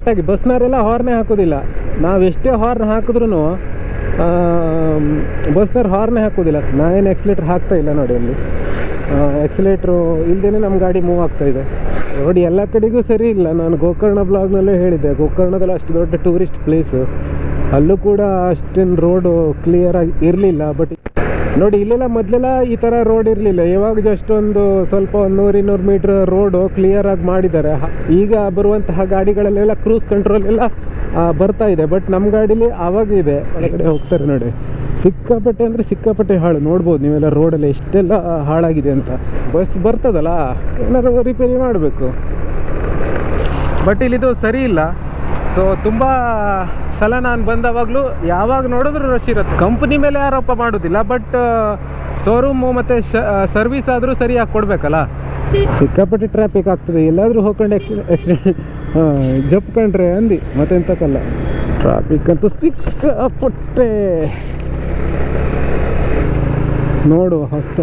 ಹಾಗೆ ಬಸ್ನವರೆಲ್ಲ ಹಾರ್ನೇ ಹಾಕೋದಿಲ್ಲ. ನಾವೆಷ್ಟೇ ಹಾರ್ನ್ ಹಾಕಿದ್ರೂ ಬಸ್ನವ್ರು ಹಾರ್ನೇ ಹಾಕೋದಿಲ್ಲ. ನಾವೇನು ಎಕ್ಸಿಲೇಟ್ರ್ ಹಾಕ್ತಾ ಇಲ್ಲ ನೋಡಿ. ಅಲ್ಲಿ ಎಕ್ಸಿಲೇಟ್ರು ಇಲ್ಲದೇ ನಮ್ಮ ಗಾಡಿ ಮೂವ್ ಆಗ್ತಾಯಿದೆ. ರೋಡ್ ಎಲ್ಲ ಕಡೆಗೂ ಸರಿ ಇಲ್ಲ. ನಾನು ಗೋಕರ್ಣ ಬ್ಲಾಗ್ನಲ್ಲೇ ಹೇಳಿದ್ದೆ, ಗೋಕರ್ಣದಲ್ಲಿ ಅಷ್ಟು ದೊಡ್ಡ ಟೂರಿಸ್ಟ್ ಪ್ಲೇಸು, ಅಲ್ಲೂ ಕೂಡ ಅಷ್ಟೇನು ರೋಡು ಕ್ಲಿಯರಾಗಿ ಇರಲಿಲ್ಲ. ಬಟ್ ನೋಡಿ ಇಲ್ಲೆಲ್ಲ ಮೊದಲೆಲ್ಲ ಈ ಥರ ರೋಡ್ ಇರಲಿಲ್ಲ. ಇವಾಗ ಜಸ್ಟ್ ಒಂದು ಸ್ವಲ್ಪ 100-200 ಮೀಟ್ರ್ ರೋಡು ಕ್ಲಿಯರಾಗಿ ಮಾಡಿದ್ದಾರೆ. ಈಗ ಬರುವಂತಹ ಗಾಡಿಗಳಲ್ಲೆಲ್ಲ ಕ್ರೂಸ್ ಕಂಟ್ರೋಲ್ ಎಲ್ಲ ಬರ್ತಾ ಇದೆ. ಬಟ್ ನಮ್ಮ ಗಾಡೀಲಿ ಆವಾಗಿದೆ. ಒಳಗಡೆ ಹೋಗ್ತಾರೆ ನೋಡಿ, ಸಿಕ್ಕಾಪಟ್ಟೆ ಅಂದರೆ ಸಿಕ್ಕಾಪಟ್ಟೆ ಹಾಳು. ನೋಡ್ಬೋದು ನೀವೆಲ್ಲ ರೋಡಲ್ಲಿ ಎಷ್ಟೆಲ್ಲ ಹಾಳಾಗಿದೆ ಅಂತ. ಬಸ್ ಬರ್ತದಲ್ಲ, ಏನಾದ್ರು ರಿಪೇರಿ ಮಾಡಬೇಕು. ಬಟ್ ಇಲ್ಲಿದು ಸರಿ ಇಲ್ಲ. ಸೊ ತುಂಬ ಸಲ ನಾನು ಬಂದವಾಗಲೂ ಯಾವಾಗ ನೋಡಿದ್ರು ರಶ್ ಇರುತ್ತೆ. ಕಂಪ್ನಿ ಮೇಲೆ ಆರೋಪ ಮಾಡೋದಿಲ್ಲ, ಬಟ್ ಶೋರೂಮು ಮತ್ತು ಸರ್ವಿಸ್ ಆದರೂ ಸರಿಯಾಗಿ ಕೊಡಬೇಕಲ್ಲ. ಸಿಕ್ಕಾಪಟ್ಟೆ ಟ್ರಾಫಿಕ್ ಆಗ್ತದೆ. ಎಲ್ಲಾದರೂ ಹೋಗ್ಕೊಂಡು ಆಕ್ಸಿಡೆಂಟ್ ಜಪ್ಕೊಂಡ್ರೆ ಅಂದು ಮತ್ತೆಂತಕ್ಕಲ್ಲ. ಟ್ರಾಫಿಕ್ ಅಂತೂ ಸಿಕ್ಕಾಪಟ್ಟೆ ನೋಡುವ ಹೊಸ್ತ.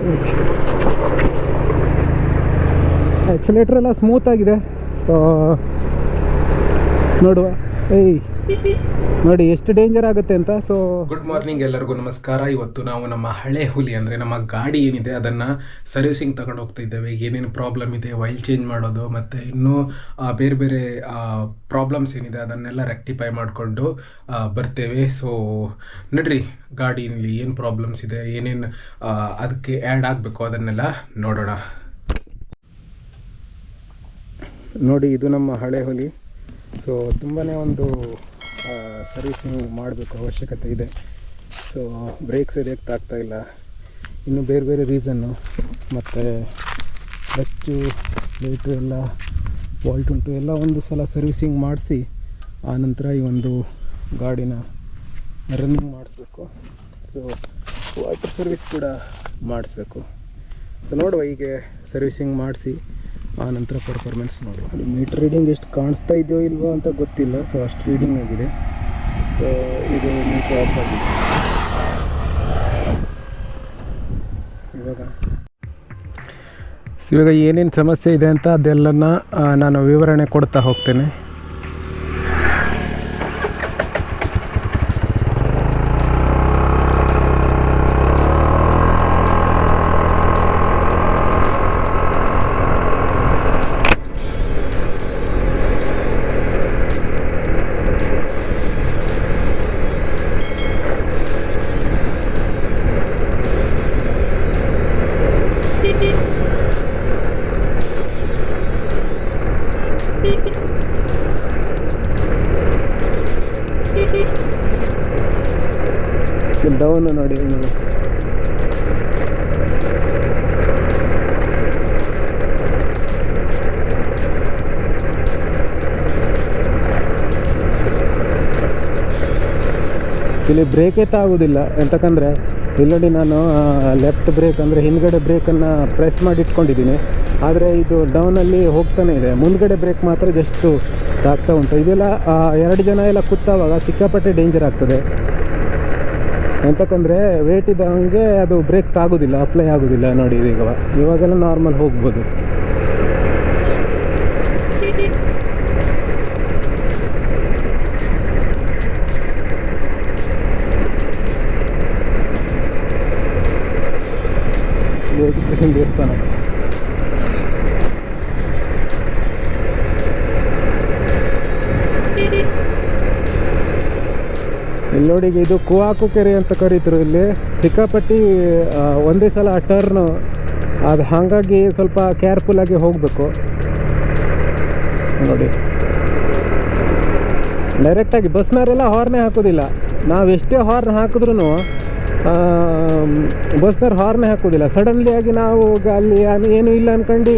ಆಕ್ಸಿಲೇಟರ್ ಎಲ್ಲ ಸ್ಮೂತ್ ಆಗಿದೆ. ಸೊ ನೋಡುವ. ನೋಡಿ ಎಷ್ಟು ಡೇಂಜರ್ ಆಗುತ್ತೆ ಅಂತ. ಸೊ ಗುಡ್ ಮಾರ್ನಿಂಗ್, ಎಲ್ಲರಿಗೂ ನಮಸ್ಕಾರ. ಇವತ್ತು ನಾವು ನಮ್ಮ ಹಳೆ ಹುಲಿ ಅಂದರೆ ನಮ್ಮ ಗಾಡಿ ಏನಿದೆ ಅದನ್ನು ಸರ್ವಿಸಿಂಗ್ ತಗೊಂಡು ಹೋಗ್ತಾ ಇದ್ದೇವೆ. ಏನೇನು ಪ್ರಾಬ್ಲಮ್ ಇದೆ, ಆಯಿಲ್ ಚೇಂಜ್ ಮಾಡೋದು ಮತ್ತು ಇನ್ನೂ ಬೇರೆ ಬೇರೆ ಪ್ರಾಬ್ಲಮ್ಸ್ ಏನಿದೆ ಅದನ್ನೆಲ್ಲ ರೆಕ್ಟಿಫೈ ಮಾಡಿಕೊಂಡು ಬರ್ತೇವೆ. ಸೊ ನಡ್ರಿ, ಗಾಡಿಯಲ್ಲಿ ಏನು ಪ್ರಾಬ್ಲಮ್ಸ್ ಇದೆ, ಏನೇನು ಅದಕ್ಕೆ ಆ್ಯಡ್ ಆಗಬೇಕು ಅದನ್ನೆಲ್ಲ ನೋಡೋಣ. ನೋಡಿ, ಇದು ನಮ್ಮ ಹಳೆ ಹುಲಿ. ಸೊ ತುಂಬಾ ಒಂದು ಸರ್ವಿಸಿಂಗ್ ಮಾಡಬೇಕು ಅವಶ್ಯಕತೆ ಇದೆ. ಸೊ ಬ್ರೇಕ್ ಸರಿಯಾಗಿ ತಾಗ್ತಾಯಿಲ್ಲ. ಇನ್ನು ಬೇರೆ ಬೇರೆ ರೀಸನ್ನು, ಮತ್ತು ಕ್ಲಚ್ಚು ಲೈಟು ಎಲ್ಲ ವಾಲ್ಟ್ ಉಂಟು. ಎಲ್ಲ ಒಂದು ಸಲ ಸರ್ವಿಸಿಂಗ್ ಮಾಡಿಸಿ ಆನಂತರ ಈ ಒಂದು ಗಾಡಿನ ರನ್ನಿಂಗ್ ಮಾಡಿಸ್ಬೇಕು. ಸೊ ವಾಟರ್ ಸರ್ವಿಸ್ ಕೂಡ ಮಾಡಿಸ್ಬೇಕು. ಸೊ ನೋಡುವ, ಹೀಗೆ ಸರ್ವಿಸಿಂಗ್ ಮಾಡಿಸಿ ಆನಂತರ ಪರ್ಫಾರ್ಮೆನ್ಸ್ ನೋಡಿ. ಮೀಟರ್ ರೀಡಿಂಗ್ ಎಷ್ಟು ಕಾಣಿಸ್ತಾ ಇದೆಯೋ ಇಲ್ವೋ ಅಂತ ಗೊತ್ತಿಲ್ಲ. ಸೊ ಅಷ್ಟು ರೀಡಿಂಗ್ ಆಗಿದೆ. ಸೊ ಇದು ಮೀಟರ್ ಆಫ್ ಆಗಿದೆ. ಇವಾಗ ಏನೇನು ಸಮಸ್ಯೆ ಇದೆ ಅಂತ ಅದೆಲ್ಲನ ನಾನು ವಿವರಣೆ ಕೊಡ್ತಾ ಹೋಗ್ತೇನೆ. ಡೌನು ನೋಡಿ. ಇಲ್ಲಿ ಬ್ರೇಕೇ ತಾಗೋದಿಲ್ಲ. ಎಂತಕ್ಕಂದರೆ ಇಲ್ಲಡಿ ನಾನು ಲೆಫ್ಟ್ ಬ್ರೇಕ್ ಅಂದರೆ ಹಿಂದ್ಗಡೆ ಬ್ರೇಕನ್ನು ಪ್ರೆಸ್ ಮಾಡಿ ಇಟ್ಕೊಂಡಿದ್ದೀನಿ. ಆದರೆ ಇದು ಡೌನಲ್ಲಿ ಹೋಗ್ತಾನೆ ಇದೆ. ಮುಂದ್ಗಡೆ ಬ್ರೇಕ್ ಮಾತ್ರ ಜಸ್ಟು ತಾಗ್ತಾ ಉಂಟು. ಇದೆಲ್ಲ 2 ಜನ ಎಲ್ಲ ಕೂತಾವಾಗ ಸಿಕ್ಕಾಪಟ್ಟೆ ಡೇಂಜರ್ ಆಗ್ತದೆ. ಎಂತಕ್ಕಂದರೆ ವೇಟ್ ಇದ್ದಂಗೆ ಅದು ಬ್ರೇಕ್ ತಾಗೋದಿಲ್ಲ, ಅಪ್ಲೈ ಆಗೋದಿಲ್ಲ. ನೋಡಿ ಇವಾಗೆಲ್ಲ ನಾರ್ಮಲ್ ಹೋಗ್ಬೋದು. ಕೃಷ್ಣ ದೇವಸ್ಥಾನ. ಇಲ್ಲಿ ನೋಡಿ, ಇದು ಕುವಾಕು ಕೆರೆ ಅಂತ ಕರೀತಾರೆ. ಇಲ್ಲಿ ಸಿಕ್ಕಾಪಟ್ಟಿ ಒಂದೇ ಸಲ ಟರ್ನು ಅದು, ಹಾಗಾಗಿ ಸ್ವಲ್ಪ ಕೇರ್ಫುಲ್ಲಾಗಿ ಹೋಗಬೇಕು. ನೋಡಿ, ಡೈರೆಕ್ಟಾಗಿ ಬಸ್ನವರೆಲ್ಲ ಹಾರ್ನೇ ಹಾಕೋದಿಲ್ಲ. ನಾವೆಷ್ಟೇ ಹಾರ್ನ್ ಹಾಕಿದ್ರೂ ಬಸ್ನವ್ರು ಹಾರ್ನೇ ಹಾಕೋದಿಲ್ಲ. ಸಡನ್ಲಿ ಆಗಿ ನಾವು ಅಲ್ಲಿ ಏನೂ ಇಲ್ಲ ಅಂದ್ಕೊಂಡು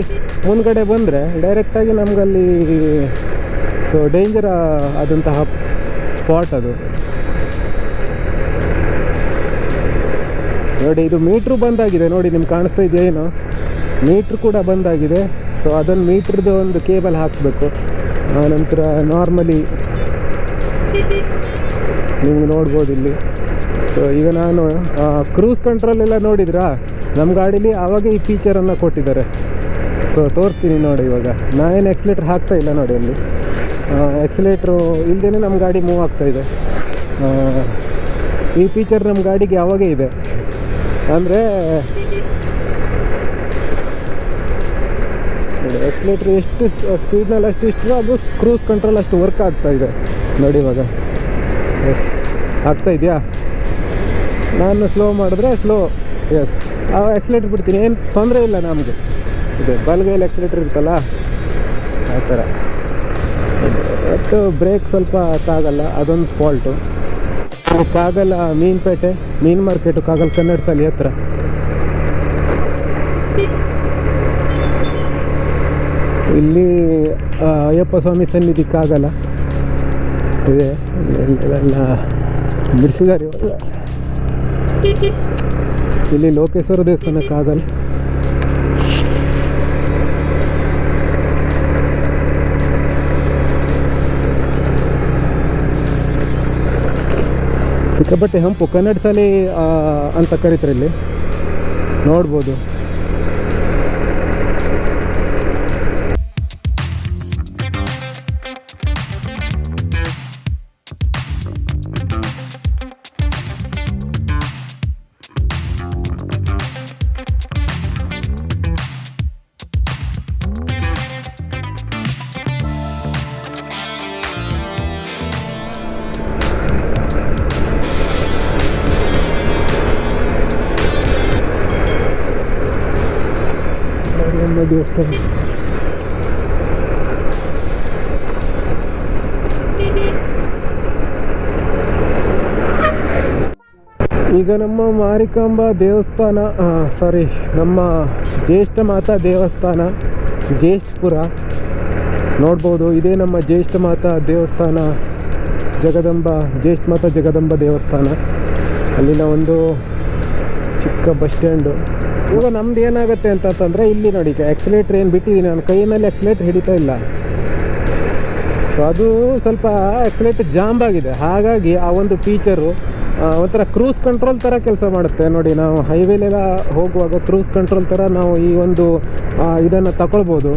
ಮುಂದ್ಗಡೆ ಬಂದರೆ ಡೈರೆಕ್ಟಾಗಿ ನಮಗಲ್ಲಿ ಸೊ ಡೇಂಜರ್ ಆದಂತಹ ಸ್ಪಾಟ್ ಅದು. ನೋಡಿ, ಇದು ಮೀಟ್ರು ಬಂದಾಗಿದೆ. ನೋಡಿ, ನಿಮ್ಗೆ ಕಾಣಿಸ್ತಾ ಇದೆಯೇನು, ಮೀಟ್ರ್ ಕೂಡ ಬಂದಾಗಿದೆ. ಸೊ ಅದನ್ನು ಮೀಟ್ರದ್ದು ಒಂದು ಕೇಬಲ್ ಹಾಕಿಸ್ಬೇಕು. ಆನಂತರ ನಾರ್ಮಲಿ ನಿಮ್ಗೆ ನೋಡ್ಬೋದು ಇಲ್ಲಿ. ಸೊ ಈಗ ನಾನು ಕ್ರೂಸ್ ಕಂಟ್ರೋಲ್ ಎಲ್ಲ ನೋಡಿದ್ರಾ ನಮ್ಮ ಗಾಡೀಲಿ, ಆವಾಗ ಈ ಫೀಚರನ್ನು ಕೊಟ್ಟಿದ್ದಾರೆ. ಸೊ ತೋರಿಸ್ತೀನಿ ನೋಡಿ. ಇವಾಗ ನಾನೇನು ಎಕ್ಸಿಲೇಟರ್ ಹಾಕ್ತಾ ಇಲ್ಲ ನೋಡಿ. ಅಲ್ಲಿ ಎಕ್ಸಲೇಟ್ರು ಇಲ್ಲದೇ ನಮ್ಮ ಗಾಡಿ ಮೂವ್ ಆಗ್ತಾಯಿದೆ. ಈ ಫೀಚರ್ ನಮ್ಮ ಗಾಡಿಗೆ ಯಾವಾಗೇ ಇದೆ. ಅಂದರೆ ಎಕ್ಸಲೇಟ್ರ್ ಎಷ್ಟು ಸ್ಪೀಡ್ನಲ್ಲಿ ಅಷ್ಟು ಇಷ್ಟು ಅದು ಕ್ರೂಸ್ ಕಂಟ್ರೋಲ್ ಅಷ್ಟು ವರ್ಕ್ ಆಗ್ತಾಯಿದೆ ನೋಡಿ ಇವಾಗ. ಎಸ್ ಆಗ್ತಾಯಿದೆಯಾ? ನಾನು ಸ್ಲೋ ಮಾಡಿದ್ರೆ ಸ್ಲೋ. ಎಸ್ ಎಕ್ಸಲೇಟ್ರ್ ಬಿಡ್ತೀನಿ, ಏನು ತೊಂದರೆ ಇಲ್ಲ ನಮಗೆ. ಇದೆ ಬಲ್ಗೈಲಿ ಎಕ್ಸಲೇಟ್ರ್ ಇರುತ್ತಲ್ಲ ಆ ಥರ. ಬಟ್ ಬ್ರೇಕ್ ಸ್ವಲ್ಪ ತಾಗಲ್ಲ, ಅದೊಂದು ಫಾಲ್ಟು. ಕಾಗಲ್ ಮೀನ್ಪೇಟೆ ಮೀನು ಮಾರ್ಕೆಟು ಕಾಗಲ್ ಕನ್ನಡ ಸಾಲಿ ಹತ್ರ. ಇಲ್ಲಿ ಅಯ್ಯಪ್ಪ ಸ್ವಾಮಿ ಸನ್ನಿಧಿ ಕಾಗಲ್ಲ ಇದೆ, ಎಲ್ಲ ಬಿಡಿಸಿದ್ದಾರೆ ಇವಾಗ. ಇಲ್ಲಿ ಲೋಕೇಶ್ವರ ದೇವಸ್ಥಾನ ಕಾಗಲ್. ಸಿಕ್ಕಾಪಟ್ಟೆ ಹಂಪು, ಕನ್ನಡ ಸಾಲಿ ಅಂತ ಕರೀತಾರೆ ಇಲ್ಲಿ, ನೋಡ್ಬೋದು. ದೇವಸ್ಥಾನ ಈಗ ನಮ್ಮ ಮಾರಿಕಾಂಬಾ ದೇವಸ್ಥಾನ, ನಮ್ಮ ಜ್ಯೇಷ್ಠ ಮಾತಾ ದೇವಸ್ಥಾನ ಜ್ಯೇಷ್ಠಪುರ ನೋಡ್ಬೋದು. ಇದೇ ನಮ್ಮ ಜ್ಯೇಷ್ಠ ಮಾತಾ ದೇವಸ್ಥಾನ, ಜ್ಯೇಷ್ಠ ಮಾತಾ ಜಗದಂಬ ದೇವಸ್ಥಾನ. ಅಲ್ಲಿನ ಒಂದು ಚಿಕ್ಕ ಬಸ್ ಸ್ಟ್ಯಾಂಡು. ಇವಾಗ ನಮ್ದು ಏನಾಗುತ್ತೆ ಅಂತಂದರೆ ಇಲ್ಲಿ ನೋಡಿ, ಈಗ ಎಕ್ಸಲೇಟ್ರ್ ಏನು ಬಿಟ್ಟಿದ್ದೀನಿ, ನನ್ನ ಕೈಯಲ್ಲಿ ಎಕ್ಸಲೇಟ್ರ್ ಹಿಡಿತಾ ಇಲ್ಲ. ಸೊ ಅದು ಸ್ವಲ್ಪ ಎಕ್ಸಲೇಟ್ರ್ ಜಾಂಬ್ ಆಗಿದೆ. ಹಾಗಾಗಿ ಆ ಒಂದು ಫೀಚರು ಒಂಥರ ಕ್ರೂಸ್ ಕಂಟ್ರೋಲ್ ಥರ ಕೆಲಸ ಮಾಡುತ್ತೆ ನೋಡಿ. ನಾವು ಹೈವೇಲೆಲ್ಲ ಹೋಗುವಾಗ ಕ್ರೂಸ್ ಕಂಟ್ರೋಲ್ ಥರ ನಾವು ಈ ಒಂದು ಇದನ್ನು ತಗೊಳ್ಬೋದು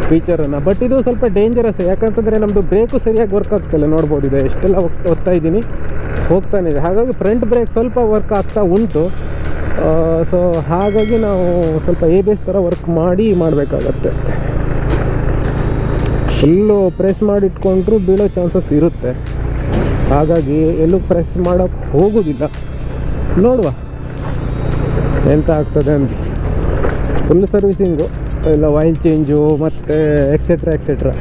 ಫೀಚರನ್ನು. ಬಟ್ ಇದು ಸ್ವಲ್ಪ ಡೇಂಜರಸ್, ಯಾಕಂತಂದರೆ ನಮ್ಮದು ಬ್ರೇಕು ಸರಿಯಾಗಿ ವರ್ಕ್ ಆಗ್ತಾಯಿಲ್ಲ. ನೋಡ್ಬೋದು, ಇದೆ ಎಷ್ಟೆಲ್ಲ ಹೋಗ್ತಾ ಇದ್ದೀನಿ, ಹೋಗ್ತಾನೆ ಇದೆ. ಹಾಗಾಗಿ ಫ್ರಂಟ್ ಬ್ರೇಕ್ ಸ್ವಲ್ಪ ವರ್ಕ್ ಆಗ್ತಾ ಉಂಟು. ಸೊ ಹಾಗಾಗಿ ನಾವು ಸ್ವಲ್ಪ ABS ಥರ ವರ್ಕ್ ಮಾಡಬೇಕಾಗತ್ತೆ. ಫುಲ್ಲು ಪ್ರೆಸ್ ಮಾಡಿಟ್ಕೊಂಡ್ರು ಬೀಳೋ ಚಾನ್ಸಸ್ ಇರುತ್ತೆ. ಹಾಗಾಗಿ ಎಲ್ಲೂ ಪ್ರೆಸ್ ಮಾಡೋಕ್ಕೆ ಹೋಗೋದಿಲ್ಲ. ನೋಡುವ ಎಂತ ಆಗ್ತದೆ ಅಂತ. ಫುಲ್ ಸರ್ವಿಸಿಂಗು, ಇಲ್ಲ ಆಯಿಲ್ ಚೇಂಜು ಮತ್ತು ಎಕ್ಸೆಟ್ರಾ.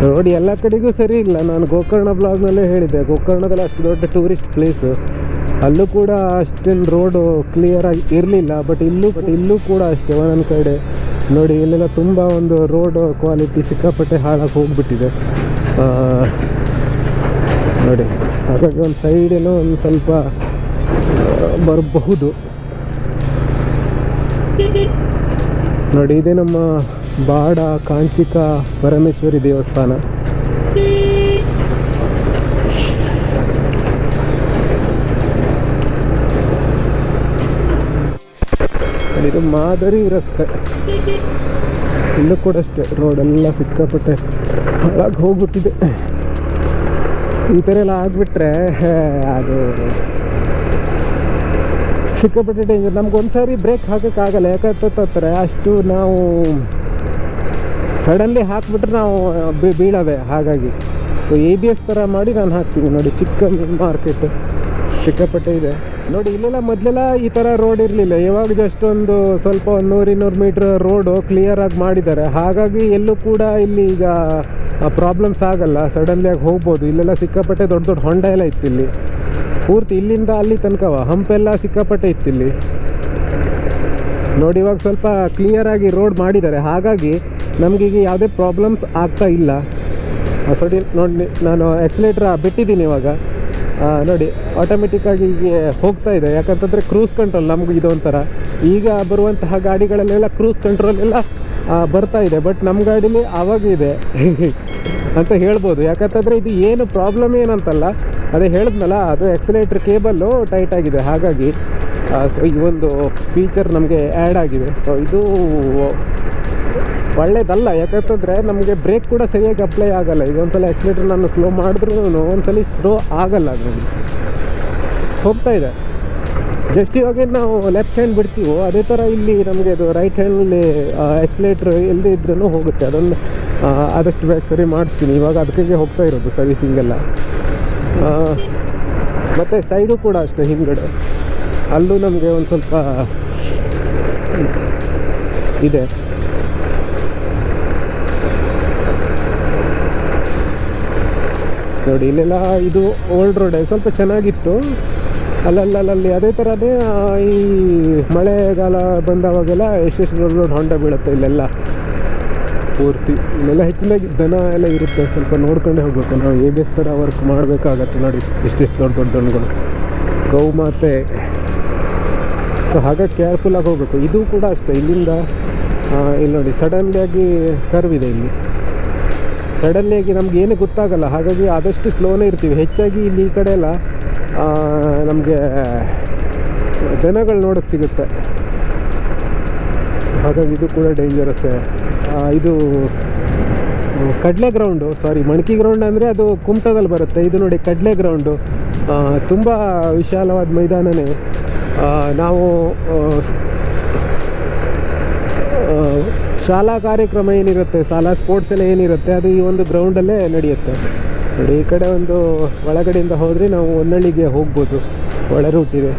ರೋಡ್ ಎಲ್ಲ ಕಡೆಗೂ ಸರಿ ಇಲ್ಲ. ನಾನು ಗೋಕರ್ಣ ಬ್ಲಾಗ್ನಲ್ಲೇ ಹೇಳಿದ್ದೆ, ಗೋಕರ್ಣದಲ್ಲಿ ಅಷ್ಟು ದೊಡ್ಡ ಟೂರಿಸ್ಟ್ ಪ್ಲೇಸು, ಅಲ್ಲೂ ಕೂಡ ಅಷ್ಟೇನು ರೋಡು ಕ್ಲಿಯರಾಗಿ ಇರಲಿಲ್ಲ. ಬಟ್ ಇಲ್ಲೂ ಕೂಡ ಅಷ್ಟೇ ಒಂದೊಂದು ಕಡೆ ನೋಡಿ, ಇಲ್ಲೆಲ್ಲ ತುಂಬ ಒಂದು ರೋಡ್ ಕ್ವಾಲಿಟಿ ಸಿಕ್ಕಾಪಟ್ಟೆ ಹಾಳಾಗಿ ಹೋಗಿಬಿಟ್ಟಿದೆ ನೋಡಿ. ಹಾಗಾಗಿ ಒಂದು ಸೈಡೇನೋ ಒಂದು ಸ್ವಲ್ಪ ಬರಬಹುದು ನೋಡಿ. ಇದೇ ನಮ್ಮ ಬಾಡ ಕಾಂಚಿಕಾ ಪರಮೇಶ್ವರಿ ದೇವಸ್ಥಾನ. ಇದು ಮಾದರಿ ರಸ್ತೆ. ಇಲ್ಲೂ ಕೂಡ ಅಷ್ಟೇ ರೋಡೆಲ್ಲ ಸಿಕ್ಕಾಪಟ್ಟೆ ಹಾಳಾಗಿ ಹೋಗ್ಬಿಟ್ಟಿದೆ. ಈ ಥರ ಎಲ್ಲ ಆಗಿಬಿಟ್ರೆ ಅದು ಸಿಕ್ಕಾಪಟ್ಟೆ ಡೇಂಜರ್. ನಮ್ಗೊಂದು ಸಾರಿ ಬ್ರೇಕ್ ಹಾಕೋಕ್ಕಾಗಲ್ಲ, ಯಾಕಂತಾರೆ ಅಷ್ಟು ನಾವು ಸಡನ್ಲಿ ಹಾಕಿಬಿಟ್ರೆ ನಾವು ಬೀಳವೆ. ಹಾಗಾಗಿ ಸೊ ABS ಥರ ಮಾಡಿ ನಾನು ಹಾಕ್ತೀನಿ ನೋಡಿ. ಚಿಕ್ಕ ಮಾರ್ಕೆಟ್ ಸಿಕ್ಕಾಪಟ್ಟೆ ಇದೆ ನೋಡಿ. ಇಲ್ಲೆಲ್ಲ ಮೊದಲೆಲ್ಲ ಈ ಥರ ರೋಡ್ ಇರಲಿಲ್ಲ. ಇವಾಗ ಜಸ್ಟ್ ಒಂದು ಸ್ವಲ್ಪ 100-200 ಮೀಟ್ರ್ ರೋಡು ಕ್ಲಿಯರಾಗಿ ಮಾಡಿದ್ದಾರೆ. ಹಾಗಾಗಿ ಎಲ್ಲೂ ಕೂಡ ಇಲ್ಲಿ ಈಗ ಪ್ರಾಬ್ಲಮ್ಸ್ ಆಗಲ್ಲ, ಸಡನ್ಲಿಯಾಗಿ ಹೋಗ್ಬೋದು. ಇಲ್ಲೆಲ್ಲ ಸಿಕ್ಕಾಪಟ್ಟೆ ದೊಡ್ಡ ಹೊಂಡ ಎಲ್ಲ ಇತ್ತು ಇಲ್ಲಿ, ಪೂರ್ತಿ ಇಲ್ಲಿಂದ ಅಲ್ಲಿ ತನಕವ ಹಂಪೆಲ್ಲ ಸಿಕ್ಕಾಪಟ್ಟೆ ಇತ್ತು ಇಲ್ಲಿ ನೋಡಿ. ಇವಾಗ ಸ್ವಲ್ಪ ಕ್ಲಿಯರಾಗಿ ರೋಡ್ ಮಾಡಿದ್ದಾರೆ, ಹಾಗಾಗಿ ನಮಗೀಗ ಯಾವುದೇ ಪ್ರಾಬ್ಲಮ್ಸ್ ಆಗ್ತಾ ಇಲ್ಲ. ಸಡಿ ನೋಡಿ, ನಾನು ಎಕ್ಸಲೇಟ್ರ್ ಬಿಟ್ಟಿದ್ದೀನಿ ಇವಾಗ ನೋಡಿ. ಆಟೋಮೆಟಿಕ್ಕಾಗಿ ಹೋಗ್ತಾ ಇದೆ, ಯಾಕಂತಂದರೆ ಕ್ರೂಸ್ ಕಂಟ್ರೋಲ್ ನಮಗೂ ಇದೊಂಥರ. ಈಗ ಬರುವಂತಹ ಗಾಡಿಗಳಲ್ಲೆಲ್ಲ ಕ್ರೂಸ್ ಕಂಟ್ರೋಲ್ ಎಲ್ಲ ಬರ್ತಾ ಇದೆ. ಬಟ್ ನಮ್ಮ ಗಾಡೀಲಿ ಆವಾಗಿದೆ ಅಂತ ಹೇಳ್ಬೋದು. ಯಾಕಂತಂದರೆ ಇದು ಏನು ಪ್ರಾಬ್ಲಮ್ ಏನಂತಲ್ಲ, ಅದೇ ಹೇಳಿದ್ನಲ್ಲ, ಅದು ಎಕ್ಸಲೇಟ್ರ್ ಕೇಬಲ್ಲು ಟೈಟ್ ಆಗಿದೆ. ಹಾಗಾಗಿ ಸೊ ಈ ಒಂದು ಫೀಚರ್ ನಮಗೆ ಆ್ಯಡ್ ಆಗಿದೆ. ಸೊ ಇದು ಒಳ್ಳೇದಲ್ಲ, ಯಾಕಂತಂದರೆ ನಮಗೆ ಬ್ರೇಕ್ ಕೂಡ ಸರಿಯಾಗಿ ಅಪ್ಲೈ ಆಗೋಲ್ಲ. ಈಗ ಒಂದ್ಸಲ ಆಕ್ಸಿಲೇಟರ್ ನಾನು ಸ್ಲೋ ಮಾಡಿದ್ರೂ ಒಂದ್ಸಲ ಸ್ಲೋ ಆಗಲ್ಲ, ನೋಡಿ ಹೋಗ್ತಾ ಇದೆ. ಜಸ್ಟ್ ಇವಾಗ ನಾವು ಲೆಫ್ಟ್ ಹ್ಯಾಂಡ್ ಬಿಡ್ತೀವೋ ಅದೇ ಥರ ಇಲ್ಲಿ ನಮಗೆ ಅದು ರೈಟ್ ಹ್ಯಾಂಡಲ್ಲಿ ಆಕ್ಸಿಲೇಟ್ರ್ ಎಲ್ಲದೇ ಇದ್ರೂ ಹೋಗುತ್ತೆ. ಅದನ್ನು ಆದಷ್ಟು ಬೇಗ ಸರಿ ಮಾಡಿಸ್ತೀನಿ. ಇವಾಗ ಅದಕ್ಕೆ ಹೋಗ್ತಾ ಇರೋದು ಸರ್ವಿಸಿಂಗೆಲ್ಲ. ಮತ್ತು ಸೈಡು ಕೂಡ ಅಷ್ಟೇ, ಹಿಂದ್ಗಡೆ ಅಲ್ಲೂ ನಮಗೆ ಒಂದು ಸ್ವಲ್ಪ ಇದೆ. ನೋಡಿ ಇಲ್ಲೆಲ್ಲ ಇದು ಓಲ್ಡ್ ರೋಡ್ ಸ್ವಲ್ಪ ಚೆನ್ನಾಗಿತ್ತು. ಅಲ್ಲಲ್ಲಿ ಅದೇ ಥರನೇ ಈ ಮಳೆಗಾಲ ಬಂದವಾಗೆಲ್ಲ ಎಷ್ಟೆಷ್ಟು ದೊಡ್ಡ ದೊಡ್ಡ ಹೊಂಡ ಬೀಳುತ್ತೆ ಇಲ್ಲೆಲ್ಲ ಪೂರ್ತಿ. ಇಲ್ಲೆಲ್ಲ ಹೆಚ್ಚಿನಾಗಿ ದನ ಎಲ್ಲ ಇರುತ್ತೆ, ಸ್ವಲ್ಪ ನೋಡ್ಕೊಂಡೇ ಹೋಗ್ಬೇಕು ನಾವು. ABS ಥರ ವರ್ಕ್ ಮಾಡಬೇಕಾಗತ್ತೆ ನೋಡಿ, ಎಷ್ಟೆಷ್ಟು ದೊಡ್ಡ ದೊಡ್ಡ ದನಗಳು, ಗೌ ಮಾತೆ. ಸೊ ಹಾಗಾಗಿ ಕೇರ್ಫುಲ್ಲಾಗಿ ಹೋಗಬೇಕು. ಇದು ಕೂಡ ಅಷ್ಟೇ, ಇಲ್ಲಿಂದ ಇಲ್ಲಿ ನೋಡಿ ಸಡನ್ಲಿಯಾಗಿ ಕರ್ವ್ ಇದೆ ಇಲ್ಲಿ. ಸಡನ್ಲಿಯಾಗಿ ನಮ್ಗೆ ಏನು ಗೊತ್ತಾಗಲ್ಲ, ಹಾಗಾಗಿ ಆದಷ್ಟು ಸ್ಲೋನೇ ಇರ್ತೀವಿ. ಹೆಚ್ಚಾಗಿ ಇಲ್ಲಿ ಈ ಕಡೆ ಎಲ್ಲ ನಮಗೆ ದನಗಳು ನೋಡೋಕ್ಕೆ ಸಿಗುತ್ತೆ. ಹಾಗಾಗಿ ಇದು ಕೂಡ ಡೇಂಜರಸ್ಸೇ. ಇದು ಕಡಲೆ ಗ್ರೌಂಡು, ಮಣಕಿ ಗ್ರೌಂಡ್ ಅಂದರೆ ಅದು ಕುಮಟದಲ್ಲಿ ಬರುತ್ತೆ. ಇದು ನೋಡಿ ಕಡಲೆ ಗ್ರೌಂಡು, ತುಂಬ ವಿಶಾಲವಾದ ಮೈದಾನನೇ. ನಾವು ಶಾಲಾ ಕಾರ್ಯಕ್ರಮ ಏನಿರುತ್ತೆ, ಶಾಲಾ ಸ್ಪೋರ್ಟ್ಸ್ ಎಲ್ಲ ಏನಿರುತ್ತೆ, ಅದು ಈ ಒಂದು ಗ್ರೌಂಡಲ್ಲೇ ನಡೆಯುತ್ತೆ ನೋಡಿ. ಈ ಕಡೆ ಒಂದು ಒಳಗಡೆಯಿಂದ ಹೋದರೆ ನಾವು ಹೊನ್ನಳ್ಳಿಗೆ ಹೋಗ್ಬೋದು, ಒಳ ರೂಟ್ ಇದೆ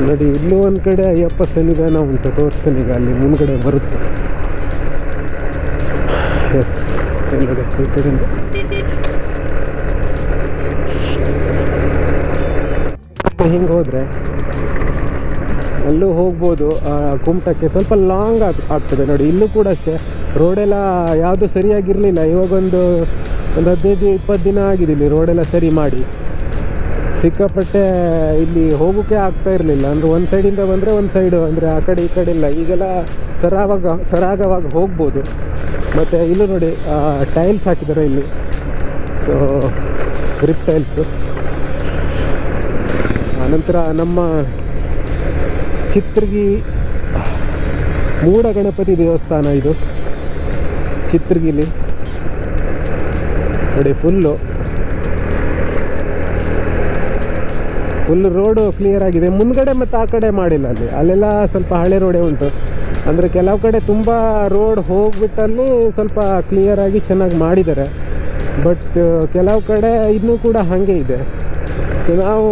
ನೋಡಿ. ಇಲ್ಲೂ ಒಂದು ಕಡೆ ಅಯ್ಯಪ್ಪ ಸನ್ನಿಧಾನ ಉಂಟು, ತೋರಿಸ್ತಾನೆ ಈಗ ಅಲ್ಲಿ ಮುಂದ್ಗಡೆ ಬರುತ್ತೆ. ಎಸ್, ಎಲ್ಲದೆ ಈ ಕಡೆಯಿಂದ ಹಿಂಗೆ ಹೋದರೆ ಅಲ್ಲೂ ಹೋಗ್ಬೋದು. ಕುಮಟಕ್ಕೆ ಸ್ವಲ್ಪ ಲಾಂಗ್ ಆಗ್ತದೆ ನೋಡಿ. ಇಲ್ಲೂ ಕೂಡ ಅಷ್ಟೇ, ರೋಡೆಲ್ಲ ಯಾವುದು ಸರಿಯಾಗಿರಲಿಲ್ಲ. ಇವಾಗೊಂದು 15-20 ದಿನ ಆಗಿದೆ ಇಲ್ಲಿ ರೋಡೆಲ್ಲ ಸರಿ ಮಾಡಿ. ಸಿಕ್ಕಾಪಟ್ಟೆ ಇಲ್ಲಿ ಹೋಗೋಕ್ಕೆ ಆಗ್ತಾ ಇರಲಿಲ್ಲ. ಅಂದರೆ ಒಂದು ಸೈಡಿಂದ ಬಂದರೆ ಒಂದು ಸೈಡು, ಅಂದರೆ ಆ ಕಡೆ ಈ ಕಡೆ ಇಲ್ಲ. ಈಗೆಲ್ಲ ಸರಾಗವಾಗಿ ಹೋಗ್ಬೋದು. ಮತ್ತು ಇಲ್ಲೂ ನೋಡಿ ಟೈಲ್ಸ್ ಹಾಕಿದ್ದಾರೆ ಇಲ್ಲಿ, ಸೊ ಗ್ರಿಪ್ ಟೈಲ್ಸು. ಆನಂತರ ನಮ್ಮ ಚಿತ್ರಗಿ ಮೂಡ ಗಣಪತಿ ದೇವಸ್ಥಾನ, ಇದು ಚಿತ್ರಗಿಲಿ ನೋಡಿ. ಫುಲ್ ರೋಡು ಕ್ಲಿಯರ್ ಆಗಿದೆ. ಮುಂದ್ಗಡೆ ಮತ್ತು ಆ ಕಡೆ ಮಾಡಿಲ್ಲ, ಅಲ್ಲೆಲ್ಲ ಸ್ವಲ್ಪ ಹಳೆ ರೋಡೇ ಉಂಟು. ಅಂದರೆ ಕೆಲವು ಕಡೆ ತುಂಬ ರೋಡ್ ಹೋಗ್ಬಿಟ್ಟಲ್ಲಿ ಸ್ವಲ್ಪ ಕ್ಲಿಯರಾಗಿ ಚೆನ್ನಾಗಿ ಮಾಡಿದ್ದಾರೆ. ಬಟ್ ಕೆಲವು ಕಡೆ ಇನ್ನೂ ಕೂಡ ಹಾಗೆ ಇದೆ. ಸೊ ನಾವು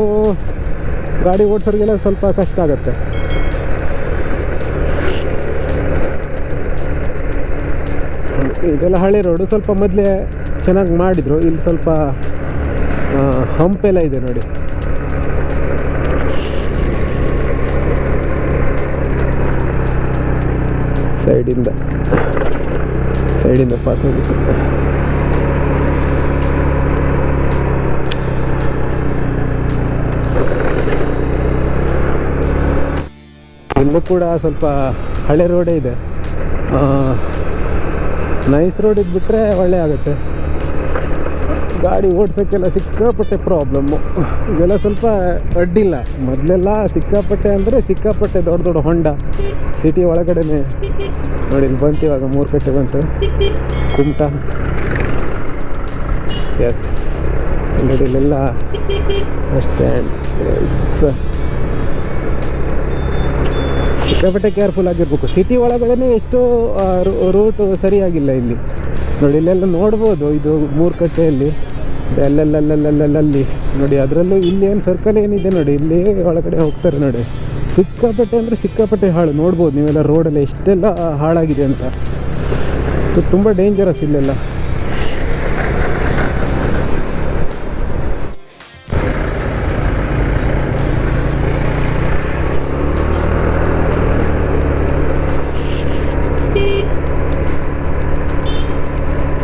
ಗಾಡಿ ಓಡಿಸೋರಿಗೆಲ್ಲ ಸ್ವಲ್ಪ ಕಷ್ಟ ಆಗುತ್ತೆ. ಇದೆಲ್ಲ ಹಳೆ ರೋಡು, ಸ್ವಲ್ಪ ಮೊದಲೇ ಚೆನ್ನಾಗಿ ಮಾಡಿದರು. ಇಲ್ಲಿ ಸ್ವಲ್ಪ ಹಂಪೆಲ್ಲ ಇದೆ ನೋಡಿ. ಸೈಡಿಂದ ಪಾಸ್ ಹೋಗುತ್ತೆ. ಇಲ್ಲೂ ಕೂಡ ಸ್ವಲ್ಪ ಹಳೆ ರೋಡೇ ಇದೆ. ನೈಸ್ ರೋಡ್ ಇದ್ಬಿಟ್ರೆ ಒಳ್ಳೆ ಆಗುತ್ತೆ. ಗಾಡಿ ಓಡಿಸೋಕ್ಕೆಲ್ಲ ಸಿಕ್ಕಾಪಟ್ಟೆ ಪ್ರಾಬ್ಲಮ್ಮು. ಇದೆಲ್ಲ ಸ್ವಲ್ಪ ಅಡ್ಡಿಲ್ಲ. ಮೊದಲೆಲ್ಲ ಸಿಕ್ಕಾಪಟ್ಟೆ ಅಂದರೆ ಸಿಕ್ಕಾಪಟ್ಟೆ ದೊಡ್ಡ ದೊಡ್ಡ ಹೊಂಡ ಸಿಟಿ ಒಳಗಡೆನೆ ನೋಡಿ. ಇಲ್ಲಿ ಬಂತು, ಇವಾಗ 3 ಕಟ್ಟೆ ಬಂತು ಕುಮಟ. ಎಸ್, ನೋಡಿ ಇಲ್ಲೆಲ್ಲ ಸ್ಟ್ಯಾಂಡ್. ಸಿಕ್ಕಾಪಟ್ಟೆ ಕೇರ್ಫುಲ್ ಆಗಿರ್ಬೇಕು. ಸಿಟಿ ಒಳಗಡೆ ಎಷ್ಟೋ ರೂಟು ಸರಿಯಾಗಿಲ್ಲ ಇಲ್ಲಿ ನೋಡಿ. ಇಲ್ಲೆಲ್ಲ ನೋಡ್ಬೋದು, ಇದು 3 ಕಟ್ಟೆಯಲ್ಲಿ ಅಲ್ಲಲ್ಲಿ ನೋಡಿ. ಅದರಲ್ಲೂ ಇಲ್ಲಿ ಏನು ಸರ್ಕಲ್ ಏನಿದೆ ನೋಡಿ, ಇಲ್ಲಿ ಒಳಗಡೆ ಹೋಗ್ತಾರೆ ನೋಡಿ. ಸಿಕ್ಕಾಪಟ್ಟೆ ಅಂದರೆ ಸಿಕ್ಕಾಪಟ್ಟೆ ಹಾಳು. ನೋಡ್ಬೋದು ನೀವೆಲ್ಲ ರೋಡೆಲ್ಲ ಎಷ್ಟೆಲ್ಲ ಹಾಳಾಗಿದೆ ಅಂತ. ತುಂಬ ಡೇಂಜರಸ್ ಇಲ್ಲೆಲ್ಲ.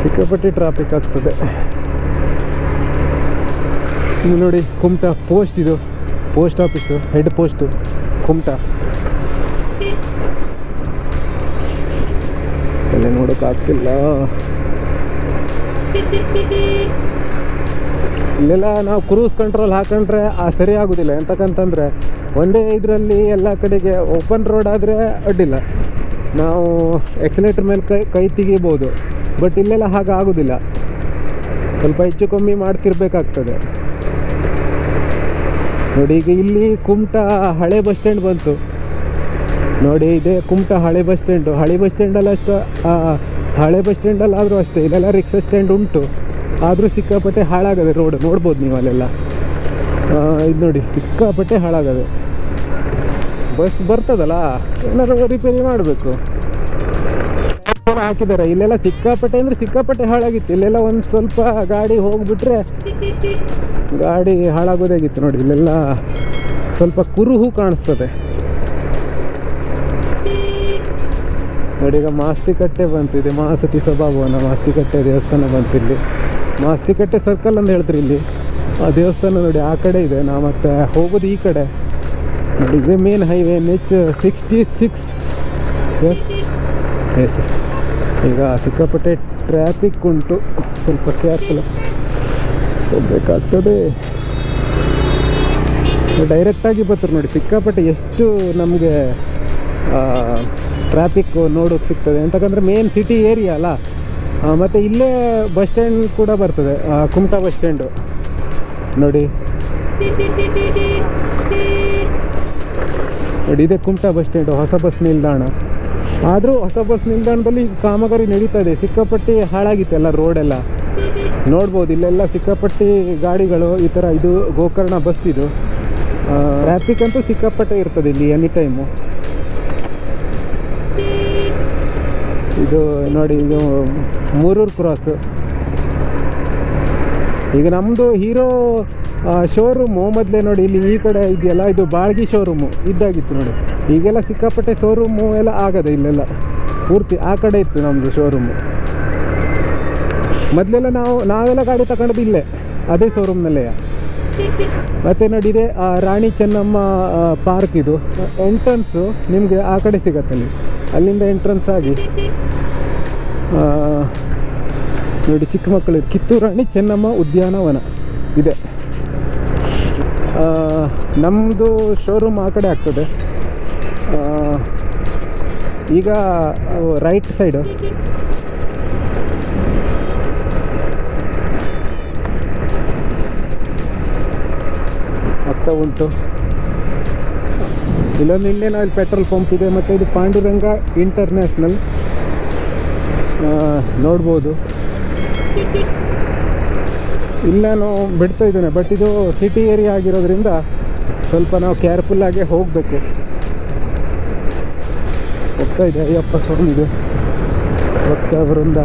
ಸಿಕ್ಕಾಪಟ್ಟೆ ಟ್ರಾಫಿಕ್ ಆಗ್ತದೆ. ಇನ್ನು ನೋಡಿ ಕುಮಟ ಪೋಸ್ಟ್, ಇದು post office, head post Kumta. ಎಲ್ಲ ನೋಡೋಕ್ಕಾಗ್ತಿಲ್ಲ. ಇಲ್ಲೆಲ್ಲ ನಾವು ಕ್ರೂಸ್ ಕಂಟ್ರೋಲ್ ಹಾಕೊಂಡ್ರೆ ಸರಿ ಆಗೋದಿಲ್ಲ. ಎಂತಕ್ಕಂತಂದರೆ ಒಂದೇ ಇದರಲ್ಲಿ ಎಲ್ಲ ಕಡೆಗೆ ಓಪನ್ ರೋಡ್ ಆದರೆ ಅಡ್ಡಿಲ್ಲ, ನಾವು ಎಕ್ಸಲೇಟರ್ ಮೇಲೆ ಕೈ ತೆಗಿಬೋದು. ಬಟ್ ಇಲ್ಲೆಲ್ಲ ಹಾಗೆ ಆಗೋದಿಲ್ಲ, ಸ್ವಲ್ಪ ಹೆಚ್ಚು ಕಮ್ಮಿ ಮಾಡ್ತಿರ್ಬೇಕಾಗ್ತದೆ. ನೋಡಿ ಈಗ ಇಲ್ಲಿ ಕುಮಟಾ ಹಳೆ ಬಸ್ ಸ್ಟ್ಯಾಂಡ್ ಬಂತು ನೋಡಿ, ಇದೆ ಕುಮಟಾ ಹಳೆ ಬಸ್ ಸ್ಟ್ಯಾಂಡು. ಹಳೆ ಬಸ್ ಸ್ಟ್ಯಾಂಡಲ್ಲಿ ಅಷ್ಟು ಹಳೆ ಬಸ್ ಸ್ಟ್ಯಾಂಡಲ್ಲಿ ಆದರೂ ಅಷ್ಟೇ ಇಲ್ಲೆಲ್ಲ ರಿಕ್ಷಾ ಸ್ಟ್ಯಾಂಡ್ ಉಂಟು, ಆದರೂ ಸಿಕ್ಕಾಪಟ್ಟೆ ಹಾಳಾಗದೆ ರೋಡ್. ನೋಡ್ಬೋದು ನೀವು ಅಲ್ಲೆಲ್ಲ, ಇದು ನೋಡಿ ಸಿಕ್ಕಾಪಟ್ಟೆ ಹಾಳಾಗದೆ. ಬಸ್ ಬರ್ತದಲ್ಲ, ಏನಾದರೂ ರಿಪೇರಿ ಮಾಡಬೇಕು. ಹಾಕಿದ್ದಾರೆ ಇಲ್ಲೆಲ್ಲ ಸಿಕ್ಕಾಪಟ್ಟೆ ಅಂದರೆ ಸಿಕ್ಕಾಪಟ್ಟೆ ಹಾಳಾಗಿತ್ತು. ಇಲ್ಲೆಲ್ಲ ಒಂದು ಸ್ವಲ್ಪ ಗಾಡಿ ಹೋಗಿಬಿಟ್ರೆ ಗಾಡಿ ಹಾಳಾಗೋದಾಗಿತ್ತು ನೋಡಿ. ಇಲ್ಲೆಲ್ಲ ಸ್ವಲ್ಪ ಕುರುಹು ಕಾಣಿಸ್ತದೆ ನೋಡಿ. ಈಗ ಮಾಸ್ತಿಕಟ್ಟೆ ಬಂತು, ಇದೆ ಮಹಾಸತಿ ಸಭಾಭವನ ಮಾಸ್ತಿಕಟ್ಟೆ ದೇವಸ್ಥಾನ ಬಂತು. ಇಲ್ಲಿ ಮಾಸ್ತಿಕಟ್ಟೆ ಸರ್ಕಲ್ ಅಂತ ಹೇಳ್ತಾರೆ ಇಲ್ಲಿ ಆ ದೇವಸ್ಥಾನ ನೋಡಿ. ಆ ಕಡೆ ಇದೆ, ನಾವು ಮತ್ತೆ ಹೋಗೋದು ಈ ಕಡೆ ನೋಡಿ. ಇದೆ ಮೇನ್ ಹೈವೇ NH66. ಎಸ್ ಈಗ ಸಿಕ್ಕಾಪಟ್ಟೆ ಟ್ರಾಫಿಕ್ ಉಂಟು, ಸ್ವಲ್ಪ ಕೇರ್ಫುಲ್ ಹೋಗ್ಬೇಕಾಗ್ತದೆ. ಡೈರೆಕ್ಟಾಗಿ ಬರ್ತಾರೆ ನೋಡಿ, ಸಿಕ್ಕಾಪಟ್ಟೆ ಎಷ್ಟು ನಮಗೆ ಟ್ರಾಫಿಕ್ ನೋಡೋಕೆ ಸಿಗ್ತದೆ. ಅಂತಕ್ಕಂದ್ರೆ ಮೇನ್ ಸಿಟಿ ಏರಿಯಾ ಅಲ್ಲ. ಮತ್ತು ಇಲ್ಲೇ ಬಸ್ ಸ್ಟ್ಯಾಂಡ್ ಕೂಡ ಬರ್ತದೆ, ಕುಮಟಾ ಬಸ್ ಸ್ಟ್ಯಾಂಡು ನೋಡಿ. ನೋಡಿ ಇದೆ ಕುಮಟಾ ಬಸ್ ಸ್ಟ್ಯಾಂಡು, ಹೊಸ ಬಸ್ ನಿಲ್ದಾಣ. ಆದರೂ ಹೊಸ ಬಸ್ ನಿಲ್ದಾಣದಲ್ಲಿ ಕಾಮಗಾರಿ ನಡೀತಾ ಇದೆ. ಸಿಕ್ಕಾಪಟ್ಟಿ ಹಾಳಾಗಿತ್ತು ಎಲ್ಲ ರೋಡೆಲ್ಲ ನೋಡ್ಬೋದು. ಇಲ್ಲೆಲ್ಲ ಸಿಕ್ಕಾಪಟ್ಟಿ ಗಾಡಿಗಳು ಈ ಥರ. ಇದು ಗೋಕರ್ಣ ಬಸ್ ಇದು. ಟ್ರಾಫಿಕ್ ಅಂತೂ ಸಿಕ್ಕಾಪಟ್ಟೆ ಇರ್ತದೆ ಇಲ್ಲಿ ಎನಿ ಟೈಮು. ಇದು ನೋಡಿ, ಇದು ಮೂರೂರು ಕ್ರಾಸು. ಈಗ ನಮ್ಮದು ಹೀರೋ ಶೋರೂಮು ಮೊದಲೇ ನೋಡಿ ಇಲ್ಲಿ ಈ ಕಡೆ ಇದೆಯಲ್ಲ, ಇದು ಬಾಳ್ಗಿ ಶೋರೂಮು ಇದ್ದಾಗಿತ್ತು ನೋಡಿ. ಈಗೆಲ್ಲ ಸಿಕ್ಕಾಪಟ್ಟೆ ಶೋರೂಮು ಎಲ್ಲ ಆಗದೆ ಇಲ್ಲೆಲ್ಲ, ಪೂರ್ತಿ ಆ ಕಡೆ ಇತ್ತು ನಮ್ಮದು ಶೋರೂಮು. ಮೊದಲೆಲ್ಲ ನಾವೆಲ್ಲ ಗಾಡಿ ತಗೊಂಡದ್ದು ಇಲ್ಲೇ ಅದೇ ಶೋರೂಮ್ನಲ್ಲೇ. ಮತ್ತು ನೋಡಿದೆ ರಾಣಿ ಚೆನ್ನಮ್ಮ ಪಾರ್ಕ್. ಇದು ಎಂಟ್ರೆನ್ಸು ನಿಮಗೆ ಆ ಕಡೆ ಸಿಗತ್ತಲ್ಲಿ, ಅಲ್ಲಿಂದ ಎಂಟ್ರೆನ್ಸ್ ಆಗಿ ನೋಡಿ ಚಿಕ್ಕಮಕ್ಕಳು ಕಿತ್ತೂರು ರಾಣಿ ಚೆನ್ನಮ್ಮ ಉದ್ಯಾನವನ ಇದೆ. ನಮ್ಮದು ಶೋರೂಮ್ ಆ ಕಡೆ ಆಗ್ತದೆ. ಈಗ ರೈಟ್ ಸೈಡು ಆಗ್ತಾ ಉಂಟು. ಇಲ್ಲೊಂದು ಇಂಡಿಯನ್ ಆಯಿಲ್ ಪೆಟ್ರೋಲ್ ಪಂಪ್ ಇದೆ. ಮತ್ತು ಇದು ಪಾಂಡುರಂಗ ಇಂಟರ್ನ್ಯಾಷನಲ್ ನೋಡ್ಬೋದು. ಇಲ್ಲ ನಾನು ಬಿಡ್ತಾ ಇದ್ದೇನೆ, ಬಟ್ ಇದು ಸಿಟಿ ಏರಿಯಾ ಆಗಿರೋದ್ರಿಂದ ಸ್ವಲ್ಪ ನಾವು ಕೇರ್ಫುಲ್ಲಾಗೆ ಹೋಗಬೇಕು. ಹೋಗ್ತಾ ಇದೆ ಅಯ್ಯಪ್ಪ ಸ್ವಾಮಿ ಇದೆ ಭಕ್ತವೃಂದ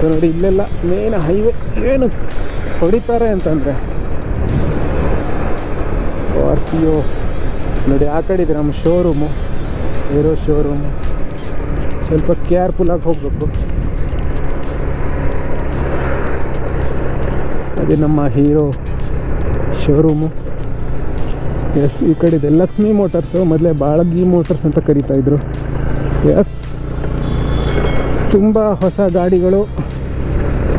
ನೋಡಿ. ಇಲ್ಲೆಲ್ಲ ಮೇನ್ ಹೈವೇ ಏನು ಹೊಡಿತಾರೆ ಅಂತಂದರೆ ಸ್ಕಾರ್ಪಿಯೋ ನೋಡಿ. ಆ ಕಡೆ ಇದೆ ನಮ್ಮ ಶೋರೂಮು, ಹೀರೋ ಶೋರೂಮು. ಸ್ವಲ್ಪ ಕೇರ್ಫುಲ್ಲಾಗಿ ಹೋಗಬೇಕು. ಅದೇ ನಮ್ಮ ಹೀರೋ ಶೋರೂಮು. ಎಸ್ ಈ ಕಡೆ ಇದೆ ಲಕ್ಷ್ಮಿ ಮೋಟರ್ಸು, ಮೊದಲೇ ಬಾಳಗಿ ಮೋಟರ್ಸ್ ಅಂತ ಕರೀತಾಯಿದ್ರು. ಎಸ್ ತುಂಬ ಹೊಸ ಗಾಡಿಗಳು